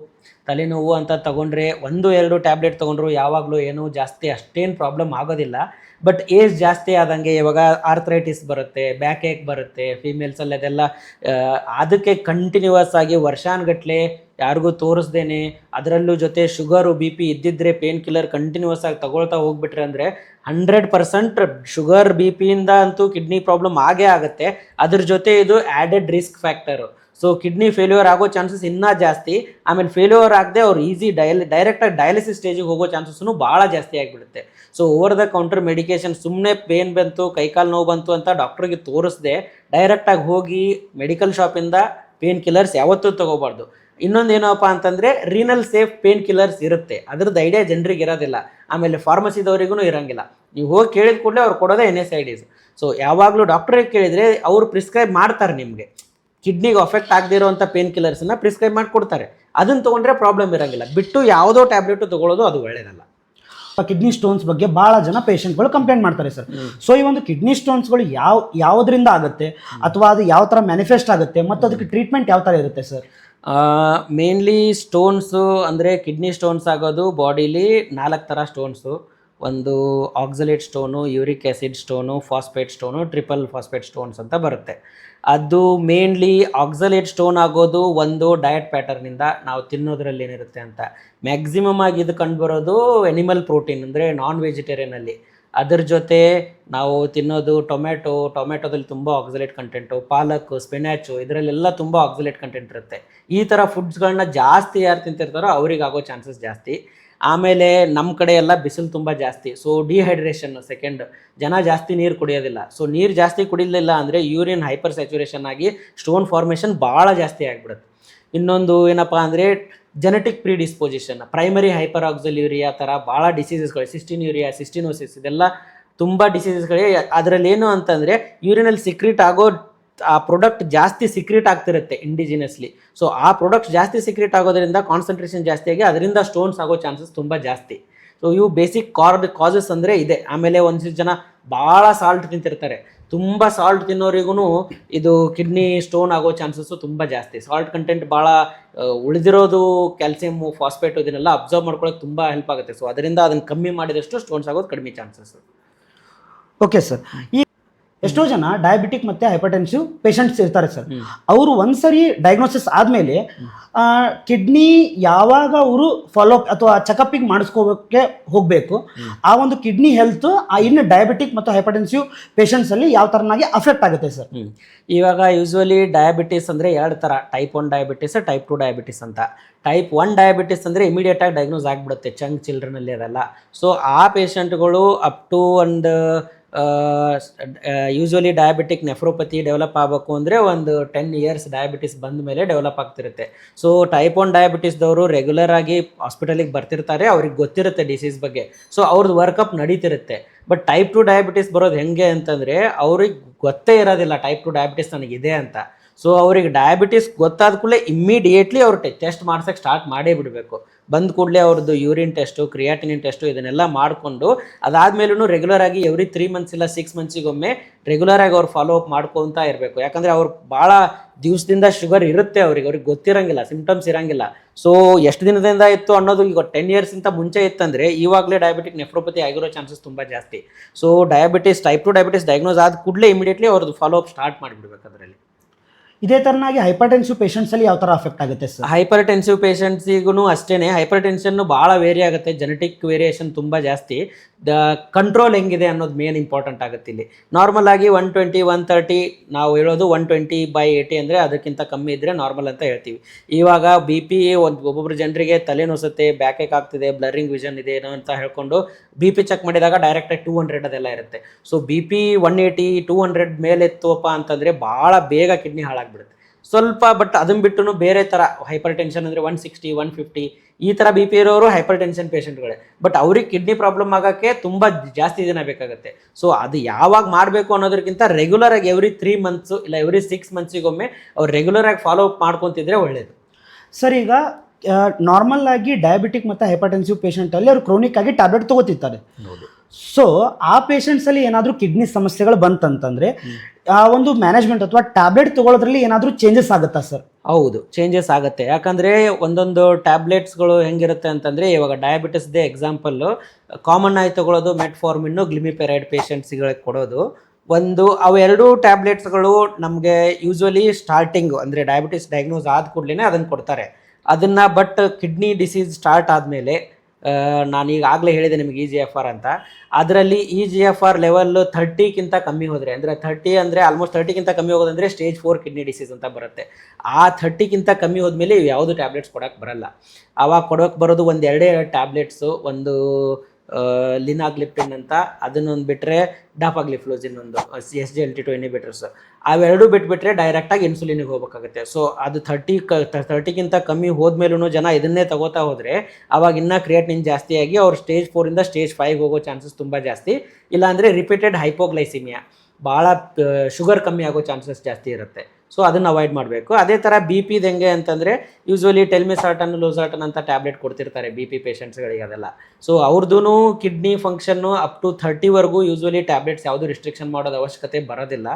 ತಲೆನೋವು ಅಂತ ತಗೊಂಡ್ರೆ 1-2 ಟ್ಯಾಬ್ಲೆಟ್ ತೊಗೊಂಡ್ರು ಯಾವಾಗಲೂ ಏನೂ ಜಾಸ್ತಿ ಅಷ್ಟೇನು ಪ್ರಾಬ್ಲಮ್ ಆಗೋದಿಲ್ಲ. ಬಟ್ ಏಜ್ ಜಾಸ್ತಿ ಆದಂಗೆ ಇವಾಗ ಆರ್ಥ್ರೈಟಿಸ್ ಬರುತ್ತೆ, ಬ್ಯಾಕ್ ಏಕ್ ಬರುತ್ತೆ ಫೀಮೇಲ್ಸಲ್ಲಿ. ಅದೆಲ್ಲ ಅದಕ್ಕೆ ಕಂಟಿನ್ಯೂವಸ್ ಆಗಿ ವರ್ಷಾನುಗಟ್ಲೆ ಯಾರಿಗೂ ತೋರಿಸ್ದೇನೆ, ಅದರಲ್ಲೂ ಜೊತೆ ಶುಗರು BP ಇದ್ದಿದ್ದರೆ ಪೇನ್ ಕಿಲ್ಲರ್ ಕಂಟಿನ್ಯೂವಸ್ ಆಗಿ ತಗೊಳ್ತಾ ಹೋಗ್ಬಿಟ್ರೆ ಅಂದರೆ 100% ಶುಗರ್ BP ಇಂದ ಅಂತೂ ಕಿಡ್ನಿ ಪ್ರಾಬ್ಲಮ್ ಆಗೇ ಆಗುತ್ತೆ. ಅದ್ರ ಜೊತೆ ಇದು added risk factor. So kidney failure ಆಗೋ ಚಾನ್ಸಸ್ ಇನ್ನೂ ಜಾಸ್ತಿ. ಆಮೇಲೆ ಫೇಲ್ಯೂರ್ ಆಗದೆ ಅವ್ರು ಈಸಿ ಡೈರೆಕ್ಟಾಗಿ ಡಯಾಲಿಸಿಸ್ ಸ್ಟೇಜಿಗೆ ಹೋಗೋ ಚಾನ್ಸಸ್ನು ಭಾಳ ಜಾಸ್ತಿ ಆಗಿಬಿಡುತ್ತೆ. So over the counter medication ಸುಮ್ಮನೆ ಪೇನ್ ಬಂತು, ಕೈಕಾಲು ನೋವು ಬಂತು ಅಂತ ಡಾಕ್ಟ್ರಿಗೆ ತೋರಿಸ್ದೆ ಡೈರೆಕ್ಟಾಗಿ ಹೋಗಿ ಮೆಡಿಕಲ್ ಶಾಪಿಂದ ಪೇನ್ ಕಿಲ್ಲರ್ಸ್ ಯಾವತ್ತೂ ತೊಗೋಬಾರ್ದು. ಇನ್ನೊಂದು ಏನಪ್ಪ ಅಂತಂದರೆ ರೀನಲ್ ಸೇಫ್ ಪೇನ್ ಕಿಲ್ಲರ್ಸ್ ಇರುತ್ತೆ, ಅದ್ರದ್ದು ಐಡಿಯಾ ಜನರಿಗೆ ಇರೋದಿಲ್ಲ, ಆಮೇಲೆ ಫಾರ್ಮಸಿದವರಿಗೂ ಇರೋಂಗಿಲ್ಲ. ನೀವು ಹೋಗಿ ಕೇಳಿದ ಕೂಡಲೇ ಅವ್ರು ಕೊಡೋದೇ NSAIDs. ಸೊ ಯಾವಾಗಲೂ ಡಾಕ್ಟ್ರಿಗೆ ಕೇಳಿದರೆ ಅವರು ಪ್ರಿಸ್ಕ್ರೈಬ್ ಮಾಡ್ತಾರೆ, ನಿಮಗೆ ಕಿಡ್ನಿಗೆ ಅಫೆಕ್ಟ್ ಆಗದೇ ಇರೋವಂಥ ಪೇನ್ ಕಿಲ್ಲರ್ಸನ್ನು ಪ್ರಿಸ್ಕ್ರೈಬ್ ಮಾಡಿ ಕೊಡ್ತಾರೆ. ಅದನ್ನು ತೊಗೊಂಡ್ರೆ ಪ್ರಾಬ್ಲಮ್ ಇರೋಂಗಿಲ್ಲ. ಬಿಟ್ಟು ಯಾವುದೋ ಟ್ಯಾಬ್ಲೆಟು ತೊಗೊಳ್ಳೋದು ಅದು ಒಳ್ಳೆಯದಲ್ಲ. ಕಿಡ್ನಿ ಸ್ಟೋನ್ಸ್ ಬಗ್ಗೆ ಭಾಳ ಜನ ಪೇಷಂಟ್ಗಳು ಕಂಪ್ಲೇಂಟ್ ಮಾಡ್ತಾರೆ ಸರ್. ಸೊ ಈ ಒಂದು ಕಿಡ್ನಿ ಸ್ಟೋನ್ಸ್ಗಳು ಯಾವುದರಿಂದ ಆಗುತ್ತೆ, ಅಥವಾ ಅದು ಯಾವ ಥರ ಮ್ಯಾನಿಫೆಸ್ಟ್ ಆಗುತ್ತೆ, ಮತ್ತು ಅದಕ್ಕೆ ಟ್ರೀಟ್ಮೆಂಟ್ ಯಾವ ಥರ ಇರುತ್ತೆ ಸರ್? ಮೇನ್ಲಿ ಸ್ಟೋನ್ಸು ಅಂದರೆ ಕಿಡ್ನಿ ಸ್ಟೋನ್ಸ್ ಆಗೋದು ಬಾಡಿಲಿ 4 ಥರ ಸ್ಟೋನ್ಸು. ಒಂದು oxalate stone, uric acid stone, phosphate stone, triple phosphate stones ಅಂತ ಬರುತ್ತೆ. ಅದು ಮೇನ್ಲಿ ಆಕ್ಸಲೇಟ್ ಸ್ಟೋನ್ ಆಗೋದು ಒಂದು ಡಯಟ್ ಪ್ಯಾಟರ್ನಿಂದ, ನಾವು ತಿನ್ನೋದ್ರಲ್ಲಿ ಏನಿರುತ್ತೆ ಅಂತ. ಮ್ಯಾಕ್ಸಿಮಮ್ ಆಗಿ ಇದು ಕಂಡುಬರೋದು ಎನಿಮಲ್ ಪ್ರೋಟೀನ್ ಅಂದರೆ ನಾನ್ ವೆಜಿಟೇರಿಯನಲ್ಲಿ. ಅದ್ರ ಜೊತೆ ನಾವು ತಿನ್ನೋದು ಟೊಮೆಟೊದಲ್ಲಿ ತುಂಬ ಆಕ್ಸಲೇಟ್ ಕಂಟೆಂಟು, ಪಾಲಕ್, ಸ್ಪಿನಾಚು, ಇದರಲ್ಲೆಲ್ಲ ತುಂಬ ಆಕ್ಸಲೇಟ್ ಕಂಟೆಂಟ್ ಇರುತ್ತೆ. ಈ ಥರ ಫುಡ್ಸ್ಗಳನ್ನ ಜಾಸ್ತಿ ಯಾರು ತಿಂತಿರ್ತಾರೋ ಅವ್ರಿಗೆ ಆಗೋ ಚಾನ್ಸಸ್ ಜಾಸ್ತಿ. ಆಮೇಲೆ ನಮ್ಮ ಕಡೆ ಎಲ್ಲ ಬಿಸಿಲು ತುಂಬ ಜಾಸ್ತಿ, ಸೊ ಡಿಹೈಡ್ರೇಷನ್ ಸೆಕೆಂಡ್, ಜನ ಜಾಸ್ತಿ ನೀರು ಕುಡಿಯೋದಿಲ್ಲ. ಸೊ ನೀರು ಜಾಸ್ತಿ ಕುಡಿಲಿಲ್ಲ ಅಂದರೆ ಯೂರಿನ್ ಹೈಪರ್ ಸ್ಯಾಚುರೇಷನ್ ಆಗಿ ಸ್ಟೋನ್ ಫಾರ್ಮೇಷನ್ ಭಾಳ ಜಾಸ್ತಿ ಆಗಿಬಿಡುತ್ತೆ. ಇನ್ನೊಂದು ಏನಪ್ಪ ಅಂದರೆ ಜೆನೆಟಿಕ್ ಪ್ರಿಡಿಸ್ಪೊಸಿಷನ್, ಪ್ರೈಮರಿ ಹೈಪರ್ ಆಕ್ಸಿಲ್ಯೂರಿಯಾ ಥರ ಭಾಳ ಡಿಸೀಸಸ್ಗಳು, ಸಿಸ್ಟಿನ್ಯೂರಿಯಾ, ಸಿಸ್ಟಿನೋಸಿಸ್, ಇದೆಲ್ಲ ತುಂಬ ಡಿಸೀಸಸ್ಗಳೇ. ಅದರಲ್ಲಿ ಏನು ಅಂತಂದರೆ ಯೂರಿನಲ್ಲಿ ಸಿಕ್ರೀಟ್ ಆಗೋ ಆ ಪ್ರಾಡಕ್ಟ್ ಜಾಸ್ತಿ ಸಿಕ್ರೀಟ್ ಆಗ್ತಿರುತ್ತೆ ಇಂಡಿಜಿನಸ್ಲಿ. ಸೊ ಆ ಪ್ರಾಡಕ್ಟ್ ಜಾಸ್ತಿ ಸಿಕ್ರೀಟ್ ಆಗೋದ್ರಿಂದ ಕಾನ್ಸಂಟ್ರೇಷನ್ ಜಾಸ್ತಿ ಆಗಿ ಅದರಿಂದ ಸ್ಟೋನ್ಸ್ ಆಗೋ ಚಾನ್ಸಸ್ ತುಂಬ ಜಾಸ್ತಿ. ಸೊ ಇವು ಬೇಸಿಕ್ ಕಾಸಸ್ ಅಂದರೆ ಇದೆ. ಆಮೇಲೆ ಒಂದಿಷ್ಟು ಜನ ಭಾಳ ಸಾಲ್ಟ್ ತಿಂತಿರ್ತಾರೆ. ತುಂಬ ಸಾಲ್ಟ್ ತಿನ್ನೋರಿಗೂ ಇದು ಕಿಡ್ನಿ ಸ್ಟೋನ್ ಆಗೋ ಚಾನ್ಸಸ್ಸು ತುಂಬ ಜಾಸ್ತಿ. ಸಾಲ್ಟ್ ಕಂಟೆಂಟ್ ಭಾಳ ಉಳಿದಿರೋದು ಕ್ಯಾಲ್ಸಿಯಮ್ಮು, ಫಾಸ್ಫೇಟು ಇದನ್ನೆಲ್ಲ ಅಬ್ಸರ್ವ್ ಮಾಡ್ಕೊಳ್ಳೋಕೆ ತುಂಬ ಹೆಲ್ಪ್ ಆಗುತ್ತೆ. ಸೊ ಅದರಿಂದ ಅದನ್ನು ಕಮ್ಮಿ ಮಾಡಿದಷ್ಟು ಸ್ಟೋನ್ಸ್ ಆಗೋದು ಕಡಿಮೆ ಚಾನ್ಸಸ್. Okay sir. ಎಷ್ಟೋ ಜನ ಡಯಾಬಿಟಿಕ್ ಮತ್ತು ಹೈಪರ್ಟೆನ್ಸಿವ್ ಪೇಷಂಟ್ಸ್ ಇರ್ತಾರೆ ಸರ್. ಅವರು ಒಂದ್ಸರಿ ಡಯಾಗ್ನೋಸಿಸ್ ಆದಮೇಲೆ ಕಿಡ್ನಿ ಯಾವಾಗ ಅವರು ಫಾಲೋಅಪ್ ಅಥವಾ ಚೆಕಪ್ಪಿಗೆ ಮಾಡಿಸ್ಕೋಬೇಕೆ ಹೋಗಬೇಕು, ಆ ಒಂದು ಕಿಡ್ನಿ ಹೆಲ್ತ್ ಇನ್ನು ಡಯಾಬಿಟಿಕ್ ಮತ್ತು ಹೈಪರ್ಟೆನ್ಸಿವ್ ಪೇಷಂಟ್ಸಲ್ಲಿ ಯಾವ ಥರನಾಗಿ ಅಫೆಕ್ಟ್ ಆಗುತ್ತೆ ಸರ್? ಇವಾಗ ಯೂಶ್ವಲಿ ಡಯಾಬಿಟಿಸ್ ಅಂದರೆ 2 ಥರ, ಟೈಪ್ 1 ಡಯಾಬಿಟಿಸ್, ಟೈಪ್ 2 ಡಯಾಬಿಟಿಸ್ ಅಂತ. ಟೈಪ್ 1 ಡಯಾಬಿಟಿಸ್ ಅಂದರೆ ಇಮಿಡಿಯೇಟಾಗಿ ಡಯಾಗ್ನೋಸ್ ಆಗಿಬಿಡುತ್ತೆ ಚಂಗ್ ಚಿಲ್ಡ್ರನಲ್ಲಿ ಅದೆಲ್ಲ. ಸೊ ಆ ಪೇಷಂಟ್ಗಳು ಅಪ್ ಟು ಒಂದು ಯೂಶ್ವಲಿ ಡಯಾಬಿಟಿಕ್ ನೆಫ್ರೋಪತಿ ಡೆವಲಪ್ ಆಗಬೇಕು ಅಂದರೆ ಒಂದು 10 ಇಯರ್ಸ್ ಡಯಾಬಿಟಿಸ್ ಬಂದ ಮೇಲೆ ಡೆವಲಪ್ ಆಗ್ತಿರುತ್ತೆ. ಸೊ ಟೈಪ್ 1 ಡಯಾಬಿಟಿಸ್ದವರು ರೆಗ್ಯುಲರ್ ಆಗಿ ಹಾಸ್ಪಿಟಲಿಗೆ ಬರ್ತಿರ್ತಾರೆ, ಅವ್ರಿಗೆ ಗೊತ್ತಿರುತ್ತೆ ಡಿಸೀಸ್ ಬಗ್ಗೆ, ಸೊ ಅವ್ರದ್ದು ವರ್ಕಪ್ ನಡೀತಿರುತ್ತೆ. ಬಟ್ ಟೈಪ್ 2 ಡಯಾಬಿಟಿಸ್ ಬರೋದು ಹೆಂಗೆ ಅಂತಂದರೆ ಅವ್ರಿಗೆ ಗೊತ್ತೇ ಇರೋದಿಲ್ಲ ಟೈಪ್ 2 ಡಯಾಬಿಟಿಸ್ ನನಗಿದೆ ಅಂತ. ಸೊ ಅವ್ರಿಗೆ ಡಯಾಬಿಟಿಸ್ ಗೊತ್ತಾದ ಕೂಡಲೇ ಇಮ್ಮಿಡಿಯೇಟ್ಲಿ ಅವ್ರು ಟೆಸ್ಟ್ ಮಾಡ್ಸೋಕ್ಕೆ ಸ್ಟಾರ್ಟ್ ಮಾಡೇ ಬಿಡಬೇಕು. ಬಂದ ಕೂಡಲೇ ಅವ್ರದ್ದು ಯೂರಿನ್ ಟೆಸ್ಟು, ಕ್ರಿಯಾಟಿನಿನ್ ಟೆಸ್ಟು ಇದನ್ನೆಲ್ಲ ಮಾಡಿಕೊಂಡು ಅದಾದಮೇಲೂ ರೆಗ್ಯುಲರ್ ಆಗಿ ಎವ್ರಿ 3 ಮಂತ್ಸ್ ಇಲ್ಲ 6 ಮಂತ್ಸಿಗೊಮ್ಮೆ ರೆಗ್ಯುಲರ್ ಆಗಿ ಅವ್ರು ಫಾಲೋ ಅಪ್ ಮಾಡ್ಕೊತಾ ಇರಬೇಕು. ಯಾಕಂದರೆ ಅವ್ರು ಭಾಳ ದಿವಸದಿಂದ ಶುಗರ್ ಇರುತ್ತೆ, ಅವ್ರಿಗೆ ಗೊತ್ತಿರೋಂಗಿಲ್ಲ, ಸಿಂಪ್ಟಮ್ಸ್ ಇರೋಂಗಿಲ್ಲ. ಸೊ ಎಷ್ಟು ದಿನದಿಂದ ಇತ್ತು ಅನ್ನೋದು ಈಗ 10 ಇಯರ್ಸಿಂತ ಮುಂಚೆ ಇತ್ತಂದರೆ ಇವಾಗಲೇ ಡಯಾಬಿಟಿಕ್ ನೆಫ್ರೋಪತಿ ಆಗಿರೋ ಚಾನ್ಸಸ್ ತುಂಬ ಜಾಸ್ತಿ. ಸೊ ಟೈಪ್ 2 ಡಯಾಬಿಟಿಸ್ ಡಯಾಗ್ನೋಸ್ ಆದ ಕೂಡಲೇ ಇಮಿಡಿಯೇಟ್ಲಿ ಅವ್ರದ್ದು ಫಾಲೋ ಅಪ್ ಸ್ಟಾರ್ಟ್ ಮಾಡಿಬಿಡ್ಬೇಕು. ಅದರಲ್ಲಿ ಇದೇ ಥರನಾಗಿ ಹೈಪರ್ಟೆನ್ಸಿವ್ ಪೇಷಂಟ್ಸಲ್ಲಿ ಯಾವ ಥರ ಅಫೆಕ್ಟ್ ಆಗುತ್ತೆ ಸರ್? ಹೈಪರ್ ಟೆನ್ಸಿವ್ ಪೇಷಂಟ್ಸಿಗೂ ಅಷ್ಟೇ. ಹೈಪರ್ ಟೆನ್ಷನ್ನು ಭಾಳ ವೇರಿ ಆಗುತ್ತೆ, ಜೆನೆಟಿಕ್ ವೇರಿಯೇಷನ್ ತುಂಬ ಜಾಸ್ತಿ. ಕಂಟ್ರೋಲ್ ಹೆಂಗಿದೆ ಅನ್ನೋದು ಮೇನ್ ಇಂಪಾರ್ಟೆಂಟ್ ಆಗುತ್ತೆ ಇಲ್ಲಿ. ನಾರ್ಮಲ್ ಆಗಿ 120, 130 ನಾವು ಹೇಳೋದು 120/80 ಅಂದರೆ ಅದಕ್ಕಿಂತ ಕಮ್ಮಿ ಇದ್ದರೆ ನಾರ್ಮಲ್ ಅಂತ ಹೇಳ್ತೀವಿ. ಇವಾಗ BP ಒಬ್ಬೊಬ್ಬರು ಜನರಿಗೆ ತಲೆನೋಸುತ್ತೆ, ಬ್ಯಾಕೇಕ್ ಆಗ್ತಿದೆ, ಬ್ಲರಿಂಗ್ ವಿಷನ್ ಇದೆ ಏನೋ ಅಂತ ಹೇಳ್ಕೊಂಡು BP ಚೆಕ್ ಮಾಡಿದಾಗ ಡೈರೆಕ್ಟಾಗಿ 200 ಅದೆಲ್ಲ ಇರುತ್ತೆ. ಸೊ BP 180, 200 ಮೇಲೆ ಎತ್ತುವಪ್ಪ ಅಂತಂದರೆ ಭಾಳ ಬೇಗ ಕಿಡ್ನಿ ಹಾಳಾಗ್ಬಿಡುತ್ತೆ ಸ್ವಲ್ಪ. ಬಟ್ ಅದನ್ನು ಬಿಟ್ಟು ಬೇರೆ ಥರ ಹೈಪರ್ ಟೆನ್ಷನ್ ಅಂದರೆ 160, 150 ಈ ಥರ BP ಇರೋರು ಹೈಪರ್ ಟೆನ್ಷನ್ ಪೇಷಂಟ್ಗಳೇ. ಬಟ್ ಅವ್ರಿಗೆ ಕಿಡ್ನಿ ಪ್ರಾಬ್ಲಮ್ ಆಗೋಕ್ಕೆ ತುಂಬ ಜಾಸ್ತಿ ದಿನ ಬೇಕಾಗುತ್ತೆ. ಸೊ ಅದು ಯಾವಾಗ ಮಾಡಬೇಕು ಅನ್ನೋದಕ್ಕಿಂತ ರೆಗ್ಯುಲರ್ ಆಗಿ ಎವ್ರಿ 3 ಮಂತ್ಸು ಇಲ್ಲ ಎವ್ರಿ 6 ಮಂತ್ಸಿಗೊಮ್ಮೆ ಅವ್ರು ರೆಗ್ಯುಲರ್ ಆಗಿ ಫಾಲೋ ಅಪ್ ಮಾಡ್ಕೊತಿದ್ರೆ ಒಳ್ಳೆಯದು ಸರ್. ಈಗ ನಾರ್ಮಲ್ ಆಗಿ ಡಯಾಬಿಟಿಕ್ ಮತ್ತು ಹೈಪರ್ಟೆನ್ಸಿವ್ ಪೇಷಂಟಲ್ಲಿ ಅವರು ಕ್ರೋನಿಕ್ ಆಗಿ ಟ್ಯಾಬ್ಲೆಟ್ ತೊಗೋತಿರ್ತಾರೆ. ಸೊ ಆ ಪೇಷಂಟ್ಸಲ್ಲಿ ಏನಾದರೂ ಕಿಡ್ನಿ ಸಮಸ್ಯೆಗಳು ಬಂತಂತಂದರೆ ಆ ಒಂದು ಮ್ಯಾನೇಜ್ಮೆಂಟ್ ಅಥವಾ ಟ್ಯಾಬ್ಲೆಟ್ ತೊಗೊಳೋದ್ರಲ್ಲಿ ಏನಾದರೂ ಚೇಂಜಸ್ ಆಗುತ್ತಾ ಸರ್? ಹೌದು, ಚೇಂಜಸ್ ಆಗುತ್ತೆ. ಯಾಕಂದರೆ ಒಂದೊಂದು ಟ್ಯಾಬ್ಲೆಟ್ಸ್ಗಳು ಹೆಂಗಿರುತ್ತೆ ಅಂತಂದರೆ, ಇವಾಗ ಡಯಾಬಿಟಿಸ್ದೇ ಎಕ್ಸಾಂಪಲ್ಲು ಕಾಮನ್ ಆಗಿ ತೊಗೊಳೋದು ಮೆಟ್ಫಾರ್ಮಿನ್ನು, ಗ್ಲಿಮಿಪೆರೈಡ್ ಪೇಷಂಟ್ಸ್ಗಳಿಗೆ ಕೊಡೋದು ಅವೆರಡೂ ಟ್ಯಾಬ್ಲೆಟ್ಸ್ಗಳು ನಮಗೆ ಯೂಶ್ವಲಿ ಸ್ಟಾರ್ಟಿಂಗು ಅಂದರೆ ಡಯಾಬಿಟಿಸ್ ಡಯಾಗ್ನೋಸ್ ಆದ ಕೂಡಲೇ ಅದನ್ನು ಕೊಡ್ತಾರೆ. ಅದನ್ನು ಬಟ್ ಕಿಡ್ನಿ ಡಿಸೀಸ್ ಸ್ಟಾರ್ಟ್ ಆದಮೇಲೆ ನಾನು ಈಗಾಗಲೇ ಹೇಳಿದೆ ನಿಮಗೆ EGFR ಅಂತ. ಅದರಲ್ಲಿ EGFR ಲೆವೆಲ್ 30ಕ್ಕಿಂತ ಕಮ್ಮಿ ಹೋದರೆ, ಅಂದರೆ 30 ಅಂದರೆ ಆಲ್ಮೋಸ್ಟ್ 30ಕ್ಕಿಂತ ಕಮ್ಮಿ ಹೋಗೋದಂದರೆ ಸ್ಟೇಜ್ 4 ಕಿಡ್ನಿ ಡಿಸೀಸ್ ಅಂತ ಬರುತ್ತೆ. ಆ 30ಕ್ಕಿಂತ ಕಮ್ಮಿ ಹೋದ್ಮೇಲೆ ಯಾವುದು ಟ್ಯಾಬ್ಲೆಟ್ಸ್ ಕೊಡೋಕ್ಕೆ ಬರಲ್ಲ. ಆವಾಗ ಕೊಡೋಕ್ಕೆ ಬರೋದು ಒಂದು ಎರಡೇ ಟ್ಯಾಬ್ಲೆಟ್ಸು, ಒಂದು ಲಿನಾಗ್ಲಿಪ್ಟಿನ್ ಅಂತ, ಅದನ್ನೊಂದು ಬಿಟ್ಟರೆ ಡಾಪಾಗ್ಲಿಫ್ಲೋಜಿನ್ ಒಂದು SGLT2 ಇನ್ಹಿಬಿಟರ್ಸ್, ಅವೆರಡು ಬಿಟ್ಬಿಟ್ರೆ ಡೈರೆಕ್ಟಾಗಿ ಇನ್ಸುಲಿನಿಗೆ ಹೋಗ್ಬೇಕಾಗುತ್ತೆ. ಸೊ ಅದು 30ಕ್ಕಿಂತ ಕಮ್ಮಿ ಹೋದ್ಮೇಲೂ ಜನ ಇದನ್ನೇ ತಗೋತಾ ಹೋದರೆ ಅವಾಗ ಇನ್ನೂ ಕ್ರಿಯಾಟಿನಿನ್ ಜಾಸ್ತಿಯಾಗಿ ಅವ್ರು ಸ್ಟೇಜ್ 4ಇಂದ ಸ್ಟೇಜ್ 5 ಹೋಗೋ ಚಾನ್ಸಸ್ ತುಂಬ ಜಾಸ್ತಿ. ಇಲ್ಲಾಂದರೆ ರಿಪೀಟೆಡ್ ಹೈಪೋಗ್ಲೈಸಿಮಿಯಾ, ಭಾಳ ಶುಗರ್ ಕಮ್ಮಿ ಆಗೋ ಚಾನ್ಸಸ್ ಜಾಸ್ತಿ ಇರುತ್ತೆ. ಸೊ ಅದನ್ನು ಅವಾಯ್ಡ್ ಮಾಡಬೇಕು. ಅದೇ ಥರ BP ಹೆಂಗೆ ಅಂತಂದರೆ ಯೂಶ್ವಲಿ ಟೆಲ್ಮಿಸಾರ್ಟನ್, ಲೋಸಾರ್ಟನ್ ಅಂತ ಟ್ಯಾಬ್ಲೆಟ್ ಕೊಡ್ತಿರ್ತಾರೆ BP ಪೇಷಂಟ್ಸ್ಗಳಿಗೆ ಅದೆಲ್ಲ. ಸೊ ಅವ್ರದ್ದು ಕಿಡ್ನಿ ಫಂಕ್ಷನ್ನು ಅಪ್ ಟು 30ವರೆಗೂ ಯೂಶ್ವಲಿ ಟ್ಯಾಬ್ಲೆಟ್ಸ್ ಯಾವುದು ರಿಸ್ಟ್ರಿಕ್ಷನ್ ಮಾಡೋದು ಅವಶ್ಯಕತೆ ಬರೋದಿಲ್ಲ.